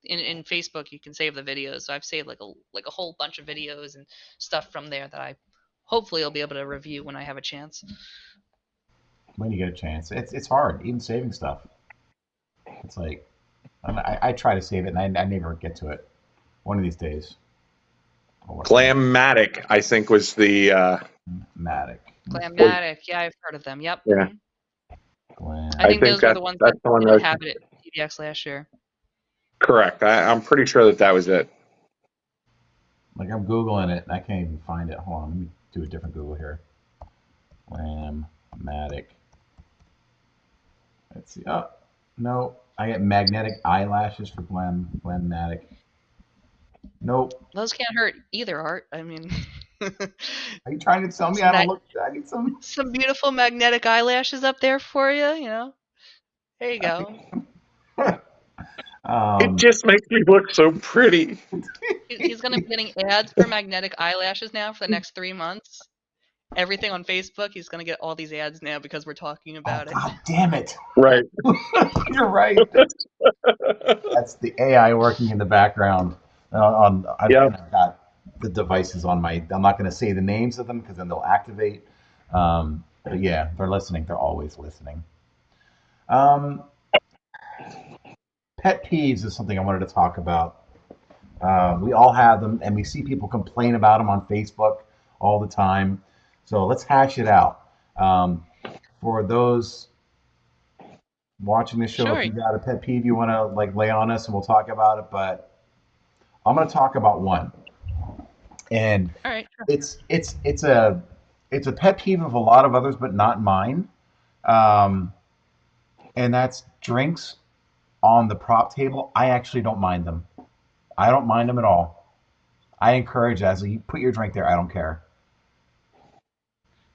in Facebook you can save the videos. So I've saved like a whole bunch of videos and stuff from there that I hopefully will be able to review when I have a chance. When you get a chance, it's hard. Even saving stuff. It's like I try to save it and I never get to it. One of these days. Glammatic, I think, was the Matic. Glammatic, yeah, I've heard of them. Yep. Yeah. I think those were the ones that didn't have it at PBX last year. Correct. I'm pretty sure that was it. Like I'm Googling it and I can't even find it. Hold on, let me do a different Google here. Glammatic. Let's see. Oh, no. I get magnetic eyelashes for Glammatic. Nope. Those can't hurt either, Art. I mean, are you trying to tell me I don't look? I need some beautiful magnetic eyelashes up there for you. There you go. It just makes me look so pretty. He's going to be getting ads for magnetic eyelashes now for the next 3 months. Everything on Facebook, he's going to get all these ads now because we're talking about it. God damn it. Right. You're right. That's the AI working in the background. I've got the devices on my. I'm not going to say the names of them because then they'll activate. But yeah, they're listening. They're always listening. Pet peeves is something I wanted to talk about. We all have them, and we see people complain about them on Facebook all the time. So let's hash it out. For those watching the show, if you got a pet peeve you want to lay on us, and we'll talk about it. But I'm going to talk about one, and all right, sure. it's a pet peeve of a lot of others, but not mine. And that's drinks on the prop table. I actually don't mind them. I don't mind them at all. I encourage that. So you put your drink there. I don't care.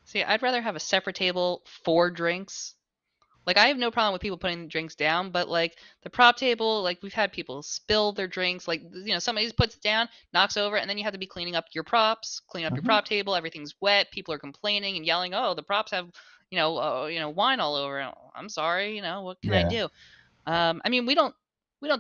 See, I'd rather have a separate table for drinks. I have no problem with people putting drinks down, but the prop table, we've had people spill their drinks. Somebody puts it down, knocks over, and then you have to be cleaning up your props, clean up your prop table. Everything's wet. People are complaining and yelling, "Oh, the props have, wine all over." I'm sorry, what can I do? I mean, we don't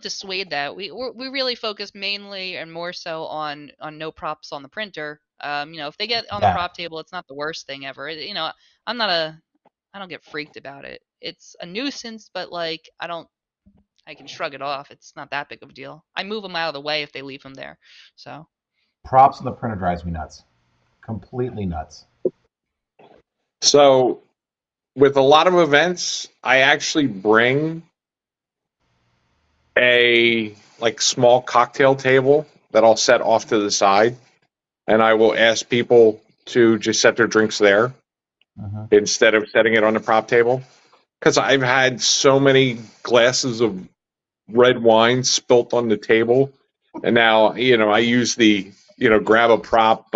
dissuade that. We really focus mainly and more so on no props on the printer. If they get on the prop table, it's not the worst thing ever. I don't get freaked about it. It's a nuisance, but I can shrug it off. It's not that big of a deal. I move them out of the way if they leave them there. So props on the printer drives me nuts. Completely nuts. So with a lot of events, I actually bring a like small cocktail table that I'll set off to the side, and I will ask people to just set their drinks there Uh-huh. instead of setting it on the prop table. Because I've had so many glasses of red wine spilt on the table, and now I use the grab a prop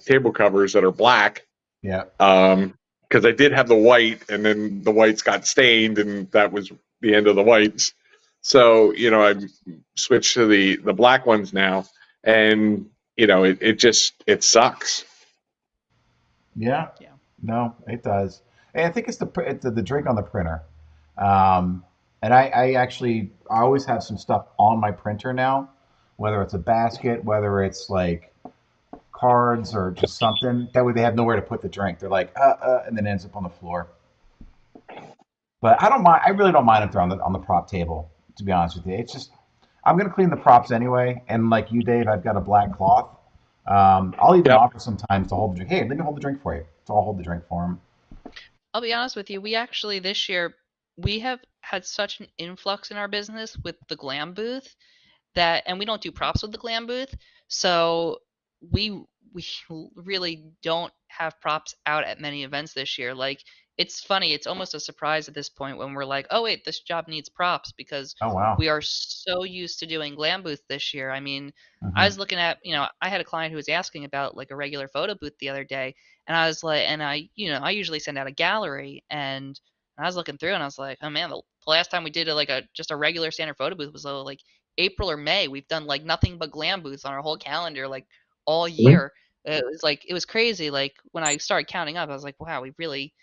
table covers that are black, Yeah. because I did have the white, and then the whites got stained, and that was the end of the whites. So I switched to the black ones now, and it just it sucks. Yeah. Yeah. No, it does. And I think it's the drink on the printer. Um, and I always have some stuff on my printer now, whether it's a basket, whether it's like cards or just something. That way they have nowhere to put the drink. They're like, and then it ends up on the floor. But I don't mind. I really don't mind if they're on the prop table. To be honest with you, it's just I'm gonna clean the props anyway. And like you, Dave, I've got a black cloth. I'll even Yep. offer sometimes to hold the drink. Hey, let me hold the drink for you. So I'll hold the drink for him. I'll be honest with you, we actually this year we have had such an influx in our business with the glam booth that, and we don't do props with the glam booth, so we really don't have props out at many events this year. Like, it's funny, it's almost a surprise at this point when we're like, oh wait, this job needs props, because Oh wow. we are so used to doing glam booth this year. I mean, I Hmm. was looking at, I had a client who was asking about like a regular photo booth the other day, and I was like, and I usually send out a gallery, and I was looking through and I was like, oh man, the last time we did like a just a regular standard photo booth was like April or May. We've done like nothing but glam booths on our whole calendar like all Mhm. year. It was crazy. Like when I started counting up, I was like, wow, we really,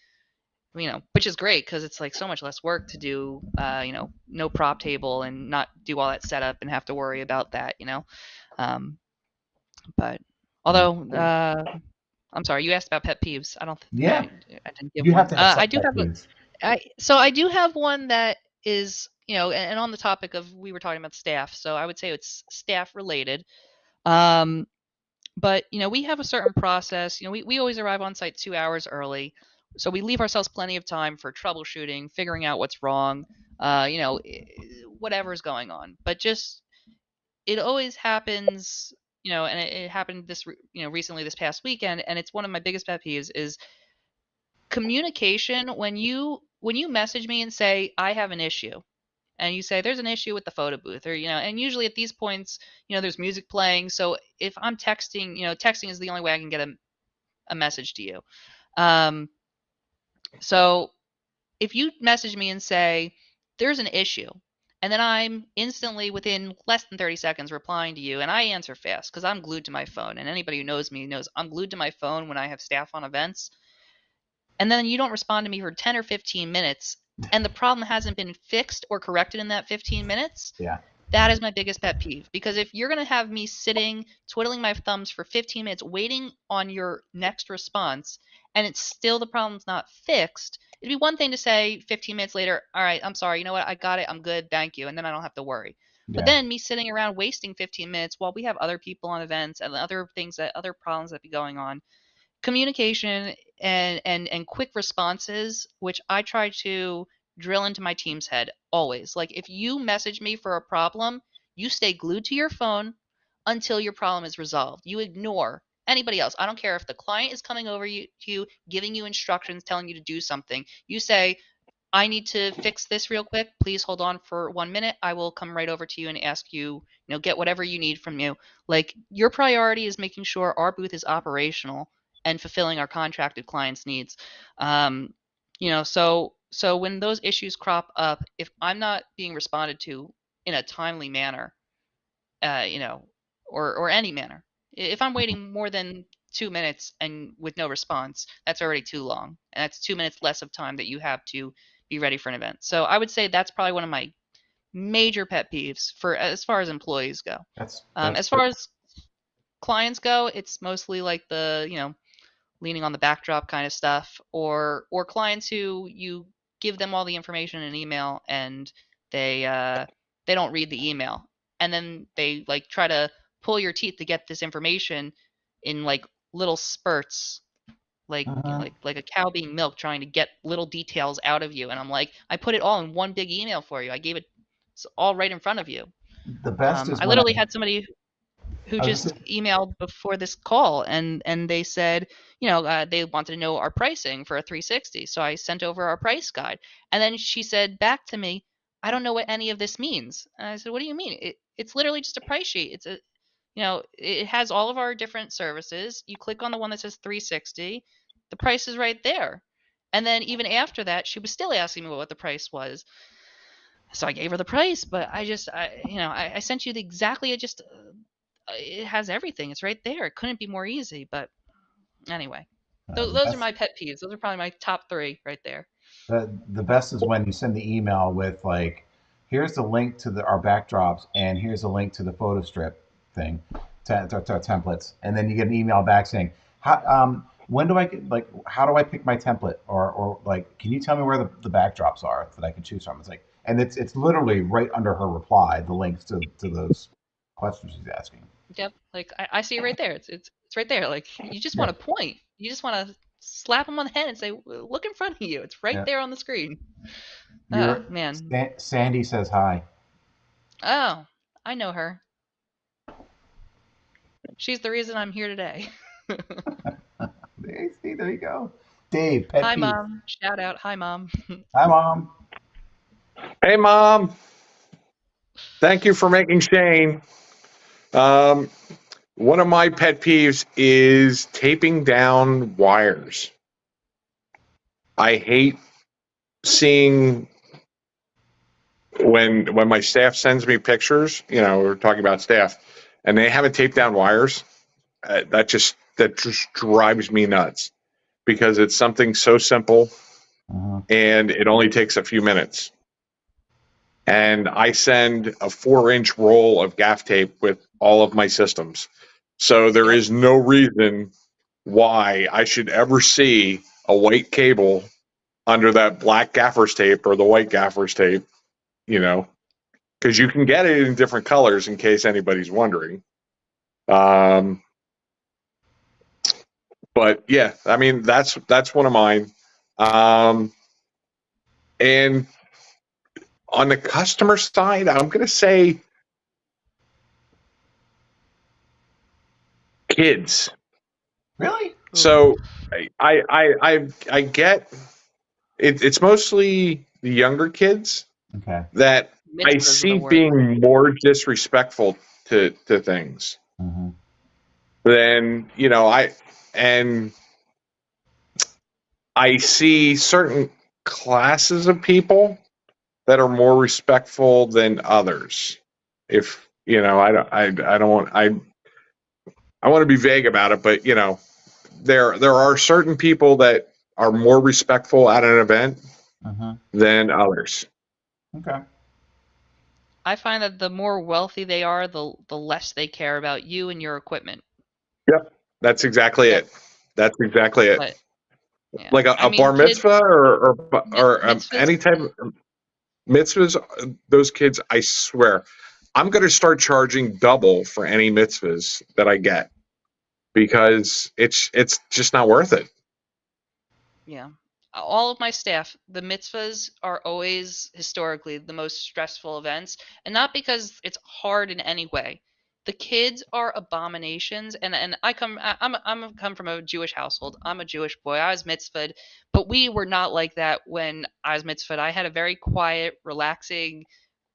which is great because it's like so much less work to do, no prop table and not do all that setup and have to worry about that. Um, but Yeah. although, I'm sorry, you asked about pet peeves. I don't think Yeah. I didn't give You have one. to have I some do pet have a, peeves. I do have one that is, and on the topic of we were talking about staff, so I would say it's staff related. Um, but we have a certain process. We always arrive on site 2 hours early, so we leave ourselves plenty of time for troubleshooting, figuring out what's wrong, whatever's going on. But just it always happens, and it happened recently this past weekend, and it's one of my biggest pet peeves is communication when you message me and say I have an issue, and you say there's an issue with the photo booth, or and usually at these points there's music playing, so if I'm texting, texting is the only way I can get a message to you. Um so if you message me and say there's an issue, and then I'm instantly within less than 30 seconds replying to you, and I answer fast because I'm glued to my phone, and anybody who knows me knows I'm glued to my phone when I have staff on events, and then you don't respond to me for 10 or 15 minutes, and the problem hasn't been fixed or corrected in that 15 minutes, Yeah. that is my biggest pet peeve. Because if you're going to have me sitting, twiddling my thumbs for 15 minutes, waiting on your next response, and it's still the problem's not fixed, it'd be one thing to say 15 minutes later, all right, I'm sorry, you know what, I got it, I'm good, thank you, and then I don't have to worry. But Yeah. then me sitting around wasting 15 minutes while we have other people on events and other problems that be going on, communication and quick responses, which I try to drill into my team's head always. Like, if you message me for a problem, you stay glued to your phone until your problem is resolved. You ignore anybody else. I don't care if the client is coming over to you, giving you instructions, telling you to do something. You say, I need to fix this real quick. Please hold on for 1 minute. I will come right over to you and ask you, get whatever you need from you. Like, your priority is making sure our booth is operational and fulfilling our contracted clients' needs. So when those issues crop up, if I'm not being responded to in a timely manner, uh, you know, or any manner. If I'm waiting more than 2 minutes and with no response, that's already too long, and that's 2 minutes less of time that you have to be ready for an event. So I would say that's probably one of my major pet peeves for as far as employees go. That's As far as clients go, it's mostly like the leaning on the backdrop kind of stuff, or clients who you give them all the information in an email and they don't read the email, and then they like try to pull your teeth to get this information in like little spurts, Uh-huh. like a cow being milked, trying to get little details out of you. And I'm like, I put it all in one big email for you. I gave it all right in front of you. The best is I when literally had somebody who I was just just emailed before this call, and they said, they wanted to know our pricing for a 360. So I sent over our price guide, and then she said back to me, I don't know what any of this means. And I said, what do you mean? It's literally just a price sheet. It has all of our different services. You click on the one that says 360, the price is right there. And then even after that, she was still asking me what the price was. So I gave her the price, but I sent you the exactly. It has everything. It's right there. It couldn't be more easy. But anyway, the those are best. my pet peeves. Those are probably my top three right there. The best is when you send the email with like, here's the link to our backdrops and here's a link to the photo strip thing, to our templates, and then you get an email back saying, when do I get like, how do I pick my template, or like, can you tell me where the backdrops are that I can choose from? It's like, and it's literally right under her reply, the links to those questions she's asking. Yep. Like I see it right there. It's right there. Like you just Yeah, want to point. You just want to slap them on the head and say, "Look in front of you. It's right yeah. there on the screen." Your Man. Sandy says hi. Oh, I know her. She's the reason I'm here today. See, there you go. Dave, pet Hi, peeve. mom. Shout out. Hi, mom. Hi, mom. Hey, Mom. Thank you for making Shane. Um, One of my pet peeves is taping down wires. I hate seeing when my staff sends me pictures. We're talking about staff, and they haven't taped down wires. That just drives me nuts because it's something so simple Uh-huh. and it only takes a few minutes. And I send a 4-inch roll of gaff tape with all of my systems. So there Yep. is no reason why I should ever see a white cable under that black gaffer's tape or the white gaffer's tape, you know, because you can get it in different colors in case anybody's wondering. Um, but yeah, I mean, that's one of mine. Um, and on the customer side, I'm going to say kids. Really? So I get it, it's mostly the younger kids Okay. that I Mitzvahs are the see worst. being more disrespectful to things Mm-hmm. than and I see certain classes of people that are more respectful than others. If I don't want I want to be vague about it, but there are certain people that are more respectful at an event Mm-hmm. than others. Okay. I find that the more wealthy they are, the less they care about you and your equipment. Yep, that's exactly Yep. it. That's exactly it. But yeah, Like I a mean, bar mitzvah or mitzvahs. any type of mitzvahs, those kids, I swear, I'm going to start charging double for any mitzvahs that I get because it's just not worth it. Yeah. All of my staff, the mitzvahs are always historically the most stressful events, and not because it's hard in any way. The kids are abominations, and I'm come from a Jewish household. I'm a Jewish boy. I was mitzvahed, but we were not like that when I was mitzvahed. I had a very quiet, relaxing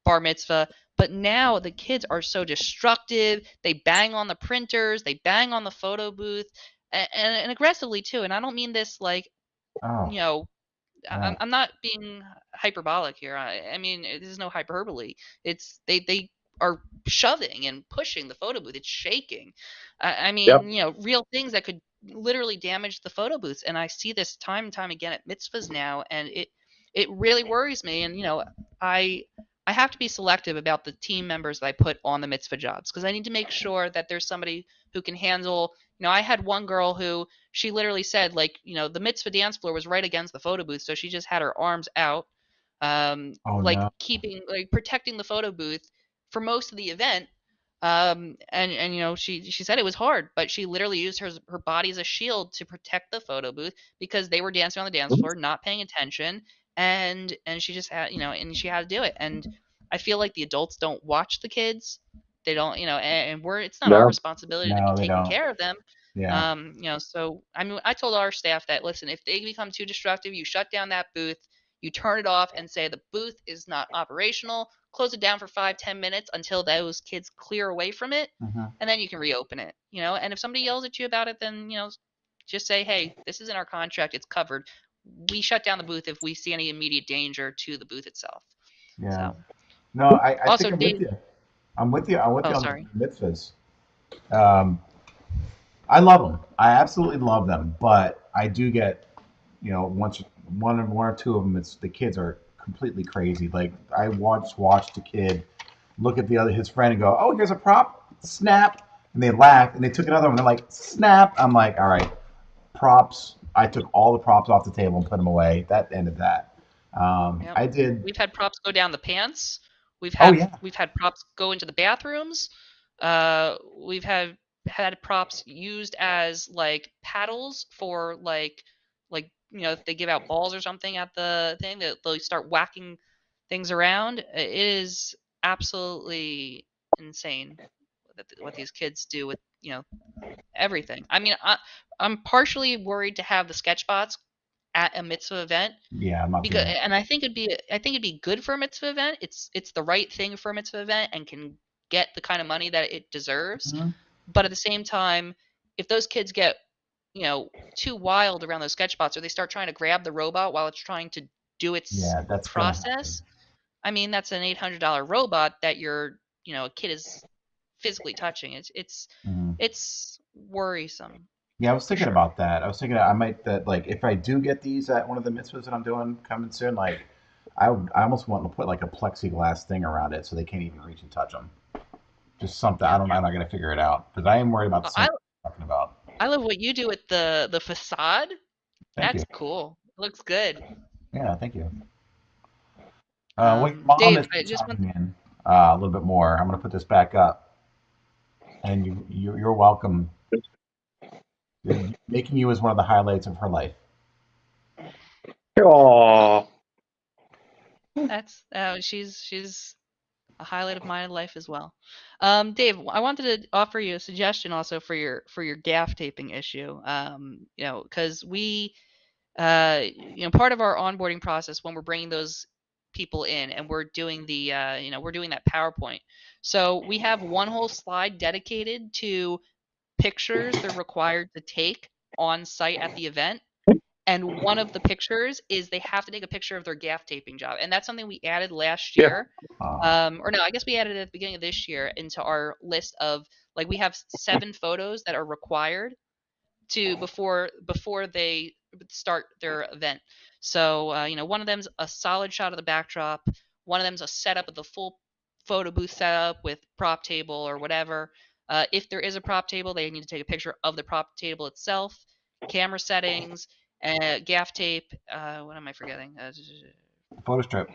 bar mitzvah. But now the kids are so destructive. They bang on the printers, they bang on the photo booth, and aggressively too. And I don't mean this like, Oh, you know, yeah. I'm not being hyperbolic here. I mean, there's no hyperbole. It's they are shoving and pushing the photo booth. It's shaking. I Yep. mean, real things that could literally damage the photo booths. And I see this time and time again at mitzvahs now, and it really worries me. And I I have to be selective about the team members that I put on the mitzvah jobs because I need to make sure that there's somebody who can handle. I had one girl who she literally said, like, the mitzvah dance floor was right against the photo booth, so she just had her arms out, Oh like no. protecting the photo booth for most of the event. And she said it was hard, but she literally used her body as a shield to protect the photo booth because they were dancing on the dance floor, not paying attention, and she just had, and she had to do it. And I feel like the adults don't watch the kids. They don't, and it's not our No. responsibility to be No, they taking don't. care of them. Yeah. So I mean, I told our staff that, listen, if they become too destructive, you shut down that booth, you turn it off and say the booth is not operational, close it down for 5-10 minutes until those kids clear away from it, Hmm. and then you can reopen it. And if somebody yells at you about it, then just say, hey, this is in our contract, it's covered. We shut down the booth if we see any immediate danger to the booth itself. Yeah. So No, I also, think I'm with Dave. you. I'm with you. I'm with Oh, you on sorry. the mitzvahs. Um, I love them. I absolutely love them. But I do get, once one or two of them, it's the kids are completely crazy. Like I once watched a kid look at his friend and go, "Oh, here's a prop, snap," and they laugh and they took another one. They're like, "Snap!" I'm like, "All right, props." I took all the props off the table and put them away. That ended that. Yep. I did. We've had props go down the pants. We've Oh had yeah, we've had props go into the bathrooms. We've had props used as like paddles for like if they give out balls or something at the thing, that they'll start whacking things around. It is absolutely insane what these kids do with everything. I mean, I'm partially worried to have the sketchbots at a mitzvah event, yeah. I'm not because, doing it. and I think it'd be good for a mitzvah event. It's the right thing for a mitzvah event and can get the kind of money that it deserves. Mhm. But at the same time, if those kids get too wild around those sketchbots, or they start trying to grab the robot while it's trying to do its Yeah, that's gonna happen. process, I mean, that's an $800 robot that a kid is physically touching. Mhm. It's worrisome Yeah, I was for thinking sure. about that. I was thinking I might that like if I do get these at one of the mitzvahs that I'm doing coming soon, like I almost want to put like a plexiglass thing around it so they can't even reach and touch them. Just something. I Yeah. don't. I'm not gonna figure it out because I am worried about the same I thing you're talking about. I love what you do with the facade. Thank That's you. cool. It looks good. Yeah, thank you. Well, your mom Dave, is I just want chiming in a little bit more. I'm gonna put this back up, and you're welcome. Making you is one of the highlights of her life. Oh, that's she's a highlight of my life as well. Dave, I wanted to offer you a suggestion also for your gaff taping issue. Because part of our onboarding process when we're bringing those people in and we're doing we're doing that PowerPoint. So we have one whole slide dedicated to pictures they're required to take on site at the event. And one of the pictures is they have to take a picture of their gaff taping job. And that's something we added last yeah. year. Uh, Or no, I guess we added it at the beginning of this year into our list of, like, we have 7 photos that are required to before they start their event. So one of them's a solid shot of the backdrop. One of them's a setup of the full photo booth setup with prop table or whatever. If there is a prop table, they need to take a picture of the prop table itself, camera settings, gaff tape. What am I forgetting? photo strip.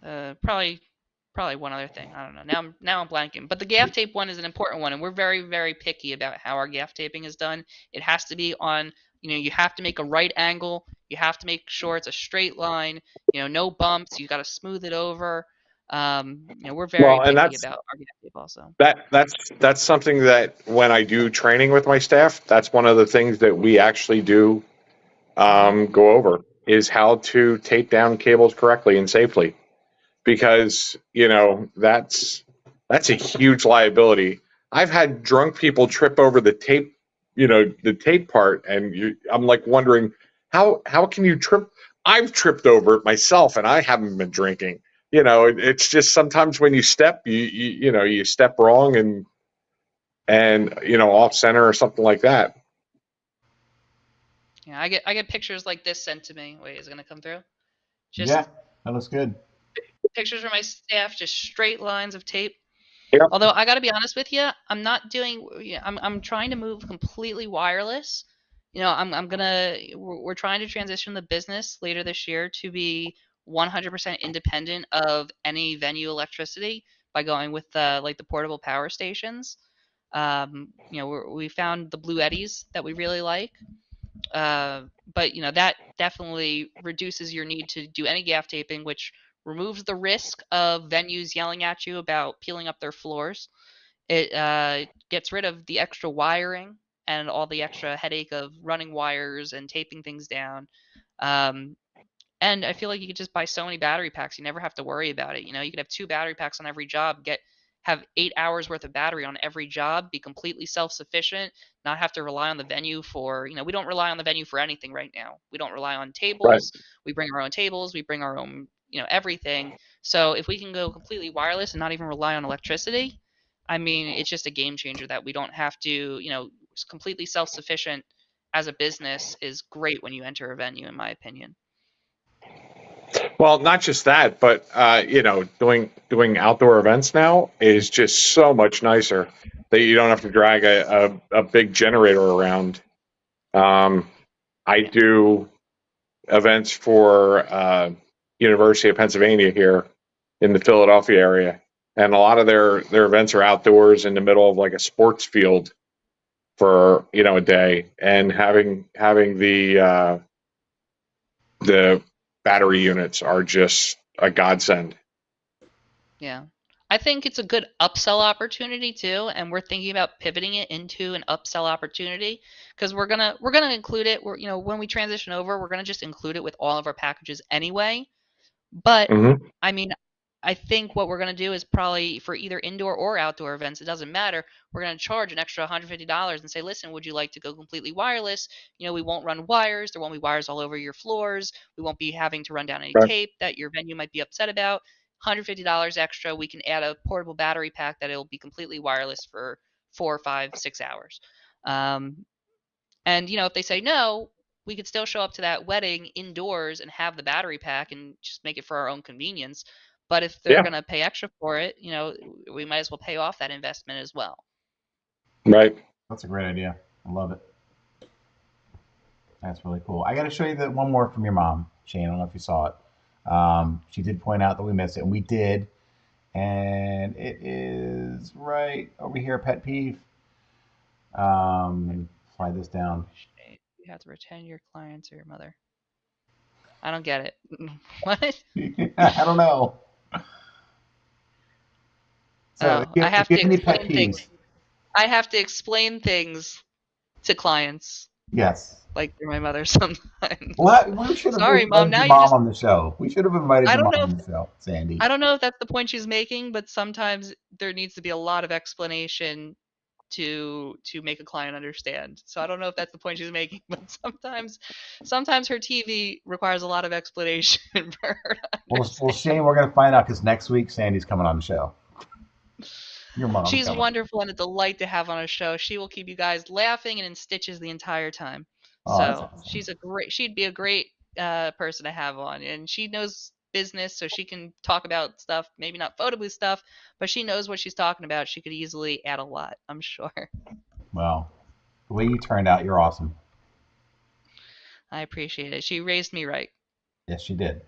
Probably one other thing. I don't know. Now I'm blanking. But the gaff tape one is an important one, and we're very, very picky about how our gaff taping is done. It has to be on. You have to make a right angle. You have to make sure it's a straight line. No bumps. You got to smooth it over. We're very Well, and picky about our gaff tape also. that's something that when I do training with my staff, that's one of the things that we actually do Hmm. go over is how to tape down cables correctly and safely, because that's a huge liability. I've had drunk people trip over the tape, the tape part, and I'm like wondering how can you trip? I've tripped over it myself, and I haven't been drinking. It's just sometimes when you step, you step wrong and off center or something like that. Yeah, I get pictures like this sent to me. Wait, is it gonna come through? Yeah, Just that looks good. pictures from my staff, just straight lines of tape. Yep. Although I got to be honest with you, I'm not doing. I'm trying to move completely wireless. We're trying to transition the business later this year to be 100% independent of any venue electricity, by going with like the portable power stations. We found the Blue Eddies that we really like. But that definitely reduces your need to do any gaff taping, which removes the risk of venues yelling at you about peeling up their floors. It gets rid of the extra wiring and all the extra headache of running wires and taping things down. Um, and I feel like you could just buy so many battery packs. You never have to worry about it. You could have 2 battery packs on every job, have 8 hours worth of battery on every job, be completely self-sufficient, not have to rely on the venue for, we don't rely on the venue for anything right now. We don't rely on Right. tables. We bring our own tables, we bring our own, everything. So if we can go completely wireless and not even rely on electricity, I mean, it's just a game changer that we don't have to, completely self-sufficient as a business is great when you enter a venue, in my opinion. Well, not just that, but doing outdoor events now is just so much nicer that you don't have to drag a big generator around. I do events for University of Pennsylvania here in the Philadelphia area, and a lot of their events are outdoors in the middle of like a sports field for a day, and having the battery units are just a godsend. Yeah. I think it's a good upsell opportunity too, and we're thinking about pivoting it into an upsell opportunity because we're gonna include it. When we transition over, we're gonna just include it with all of our packages anyway. But Mm-hmm. I mean, I think what we're going to do is probably for either indoor or outdoor events, it doesn't matter. We're going to charge an extra $150 and say, listen, would you like to go completely wireless? We won't run wires. There won't be wires all over your floors. We won't be having to run down any Right. tape that your venue might be upset about. $150 extra. We can add a portable battery pack that it'll be completely wireless for 4, 5, 6 hours. And if they say no, we could still show up to that wedding indoors and have the battery pack and just make it for our own convenience. But if they're Yeah. going to pay extra for it, we might as well pay off that investment as well. Right. That's a great idea. I love it. That's really cool. I got to show you that one more from your mom, Shayn. I don't know if you saw it. She did point out that we missed it, and we did. And it is right over here, pet peeve. Let me slide this down. You have to pretend your clients or your mother. I don't get it. What? I don't know. So I have to any pet explain things. peeves? I have to explain things to clients Yes. like you're my mother sometimes. Well, we should have Sorry, Mom. invited Now your you mom just. on the show. We should have invited I your don't mom know. on the show, Sandy. I don't know if that's the point she's making, but sometimes there needs to be a lot of explanation to make a client understand. So I don't know if that's the point she's making, but sometimes her TV requires a lot of explanation for her to understand. Well, Shayn, we're gonna find out because next week Sandy's coming on the show. Your mom's She's coming. wonderful and a delight to have on a show. She will keep you guys laughing and in stitches the entire time. Oh, that's So awesome. she'd be a great person to have on, and she knows business, so she can talk about stuff, maybe not photo booth stuff, but she knows what she's talking about. She could easily add a lot, I'm sure. Well, the way you turned out, you're awesome. I appreciate it. She raised me right. Yes, she did.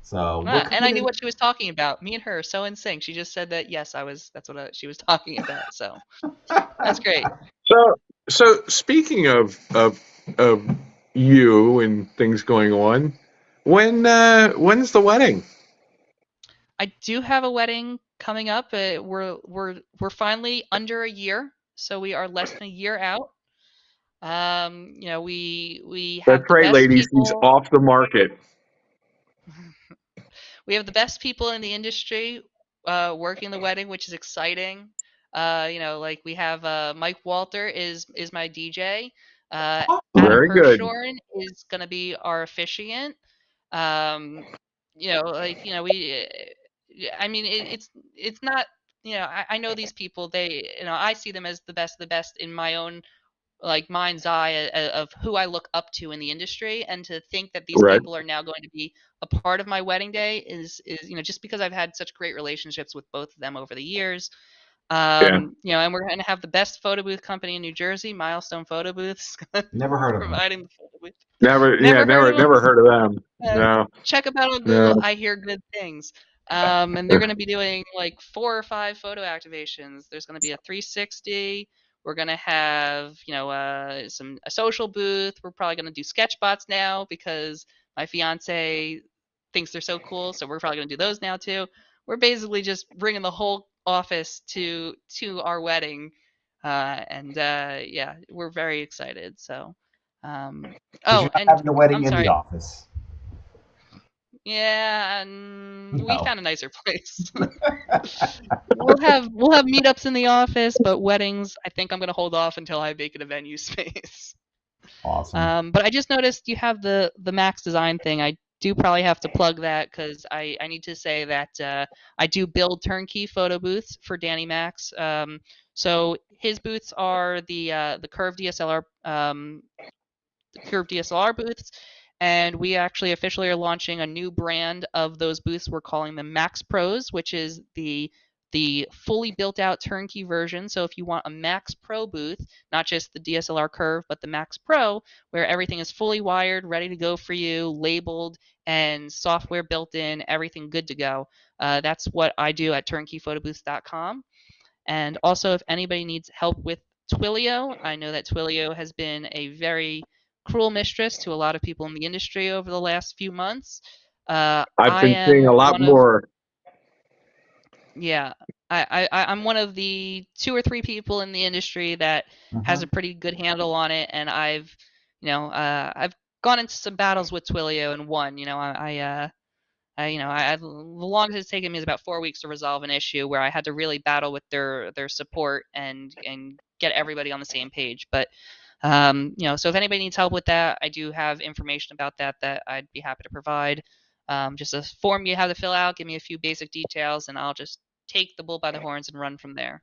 So we're And I knew coming what she was talking about. Me and her are so in sync. She just said that yes, that's what she was talking about. So that's great. So speaking of you and things going on, when's the wedding? I do have a wedding coming up. We're finally under a year, so we are less than a year out. We That's have the right, best ladies. He's people. off the market. We have the best people in the industry working the wedding, which is exciting. Like we have Mike Walter is my DJ. Adam Very good. Hirschhorn is going to be our officiant. Um, we. I mean, it's not. I know these people. I see them as the best of the best in my own like mind's eye of who I look up to in the industry, and to think that these Right. people are now going to be a part of my wedding day is just because I've had such great relationships with both of them over the years. Yeah. And we're going to have the best photo booth company in New Jersey, Milestone Photo Booths, never heard of them. providing the photo booth. Never Never heard of them? heard of them. Uh, No. Check them out on Google. No. I hear good things. And they're going to be doing like 4 or 5 photo activations. There's going to be a 360. We're going to have, a social booth. We're probably going to do sketch bots now because my fiance thinks they're so cool. So we're probably going to do those now too. We're basically just bringing the whole office to our wedding. Yeah, we're very excited. So, Because you're oh, not and having the wedding I'm in the sorry. office. Yeah, and we No. found a nicer place. We'll have meetups in the office, but weddings, I think I'm gonna hold off until I vacate a venue space. Awesome. But I just noticed you have the Max Design thing. I do probably have to plug that because I need to say that I do build turnkey photo booths for Danny Max. So his booths are the curved DSLR booths, and we actually officially are launching a new brand of those booths. We're calling them Max Pros, which is the fully built out turnkey version. So if you want a Max Pro booth, not just the DSLR curve, but the Max Pro, where everything is fully wired, ready to go for you, labeled, and software built in, everything good to go. That's what I do at turnkeyphotobooths.com. And also, if anybody needs help with Twilio, I know that Twilio has been a very cruel mistress to a lot of people in the industry over the last few months. I've I been seeing am a lot one of more. Yeah, I'm one of the 2 or 3 people in the industry that has Uh-huh. a pretty good handle on it, and I've gone into some battles with Twilio and won. The longest it's taken me is about 4 weeks to resolve an issue where I had to really battle with their support and get everybody on the same page. But so if anybody needs help with that, I do have information about that I'd be happy to provide. Just a form you have to fill out, give me a few basic details, and I'll just take the bull by the horns and run from there.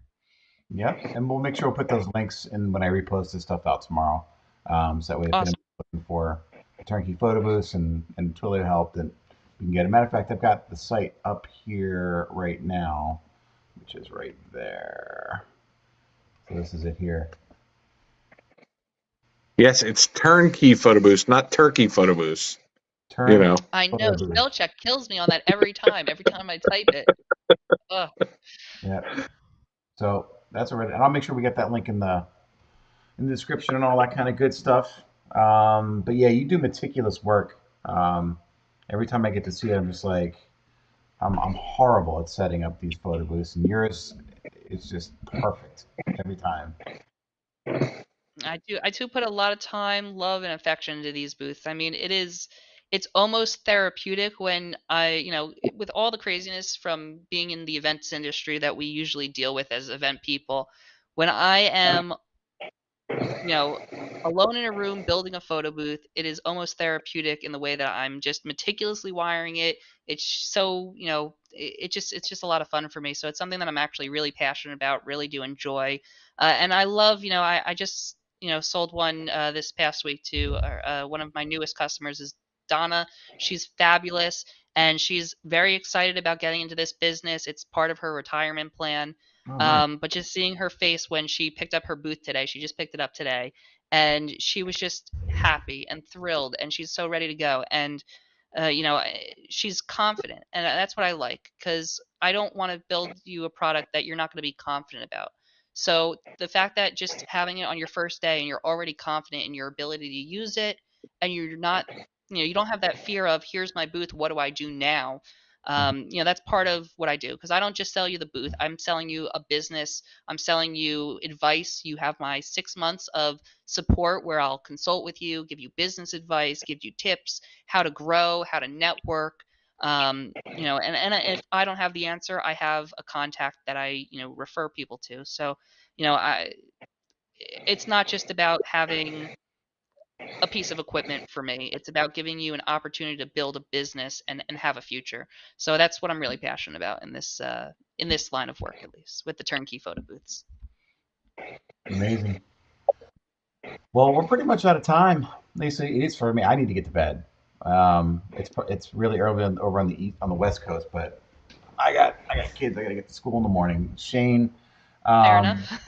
Yep. And we'll make sure we'll put those links in when I repost this stuff out tomorrow. So that way, if anybody's Awesome. looking for a turnkey photo booths and Twilio help, then we can get it. Matter of fact, I've got the site up here right now, which is right there. So this is it here. Yes, it's turnkey photo boost, not turkey photo boost. You Turnkey know, I know photo booth. spell check kills me on that every time. Every time I type it. Ugh. Yep. So that's already, and I'll make sure we get that link in the description and all that kind of good stuff. But yeah, you do meticulous work. Every time I get to see it, I'm just like, I'm horrible at setting up these photo booths, and yours is just perfect every time. I do put a lot of time, love, and affection into these booths. I mean, it's almost therapeutic when with all the craziness from being in the events industry that we usually deal with as event people, when I am you know, alone in a room building a photo booth, it is almost therapeutic in the way that I'm just meticulously wiring it. It's so, it's just a lot of fun for me. So it's something that I'm actually really passionate about, really do enjoy. And I love, I just, sold one this past week to one of my newest customers is Donna. She's fabulous and she's very excited about getting into this business. It's part of her retirement plan. Oh, nice. But just seeing her face when she picked up her booth today, she just picked it up today, and she was just happy and thrilled, and she's so ready to go. And she's confident, and that's what I like because I don't want to build you a product that you're not going to be confident about. So the fact that just having it on your first day and you're already confident in your ability to use it, and you're not, you don't have that fear of here's my booth, what do I do now? That's part of what I do because I don't just sell you the booth. I'm selling you a business. I'm selling you advice. You have my 6 months of support where I'll consult with you, give you business advice, give you tips, how to grow, how to network. And if I don't have the answer, I have a contact that I, refer people to. So, it's not just about having a piece of equipment for me. It's about giving you an opportunity to build a business and have a future. So that's what I'm really passionate about in this line of work, at least with the turnkey photo booths. Amazing. Well, we're pretty much out of time. Lisa, it is for me. I need to get to bed. It's really early over on the east, on the West Coast, but I got kids. I got to get to school in the morning. Shane, Fair um, enough.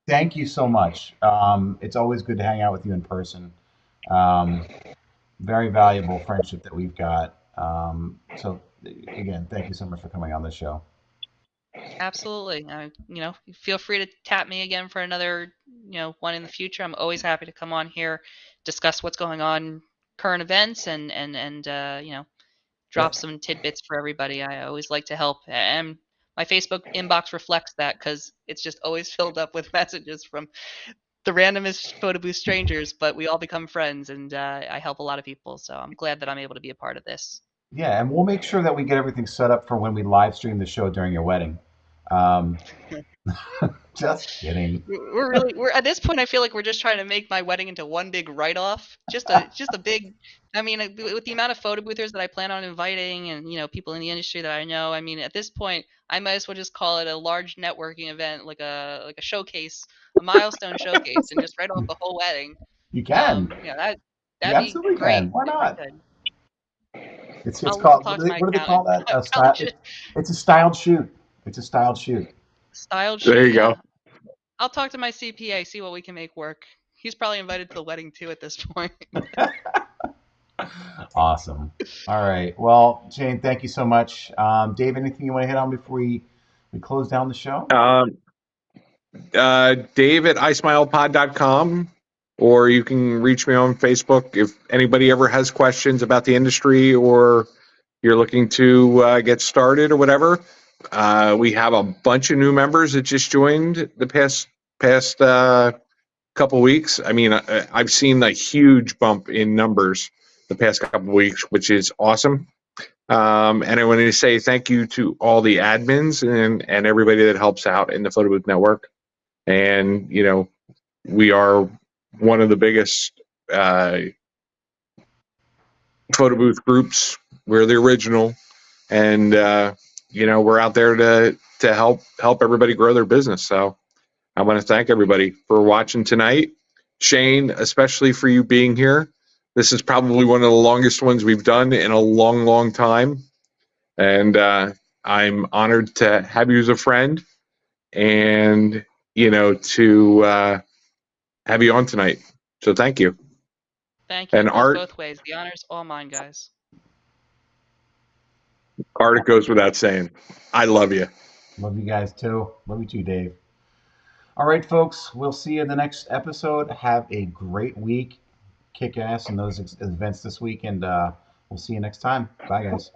thank you so much. It's always good to hang out with you in person. Um, Very valuable friendship that we've got. So again, thank you so much for coming on this show. Absolutely. Feel free to tap me again for another, one in the future. I'm always happy to come on here, discuss what's going on, current events, and drop some tidbits for everybody. I always like to help, and my Facebook inbox reflects that because it's just always filled up with messages from the randomest photo booth strangers, but we all become friends, and I help a lot of people. So I'm glad that I'm able to be a part of this. Yeah, and we'll make sure that we get everything set up for when we live stream the show during your wedding. Um, just kidding. We're at this point. I feel like we're just trying to make my wedding into one big write-off. Just a big. I mean, with the amount of photo boothers that I plan on inviting, and people in the industry that I know, I mean, at this point, I might as well just call it a large networking event, like a showcase, a milestone showcase, and just write off the whole wedding. You can. You That'd be absolutely great can. Why if we not? could. It's I'll called talk to my what do they call accountant. that? A I'll style. It's a styled shoot. It's a styled shoot. styled There shoot, you go. yeah. I'll talk to my CPA, see what we can make work. He's probably invited to the wedding too at this point. Awesome. All right. Well, Shane, thank you so much. Dave, anything you want to hit on before we close down the show? Dave at ismilepod.com, or you can reach me on Facebook if anybody ever has questions about the industry or you're looking to get started or whatever. We have a bunch of new members that just joined the past couple weeks. I mean, I've seen a huge bump in numbers the past couple weeks, which is awesome. And I wanted to say thank you to all the admins and everybody that helps out in the Photo Booth Network. And we are one of the biggest photo booth groups. We're the original, and we're out there to help everybody grow their business. So I want to thank everybody for watching tonight. Shane, especially for you being here. This is probably one of the longest ones we've done in a long, long time, and I'm honored to have you as a friend, and to have you on tonight. So thank you. Thank you. And It goes Art, both ways. The honor's all mine, guys. it goes without saying. I love you. Love you guys too. Love you too, Dave. All right, folks. We'll see you in the next episode. Have a great week. Kick ass in those events this week, and we'll see you next time. Bye, guys.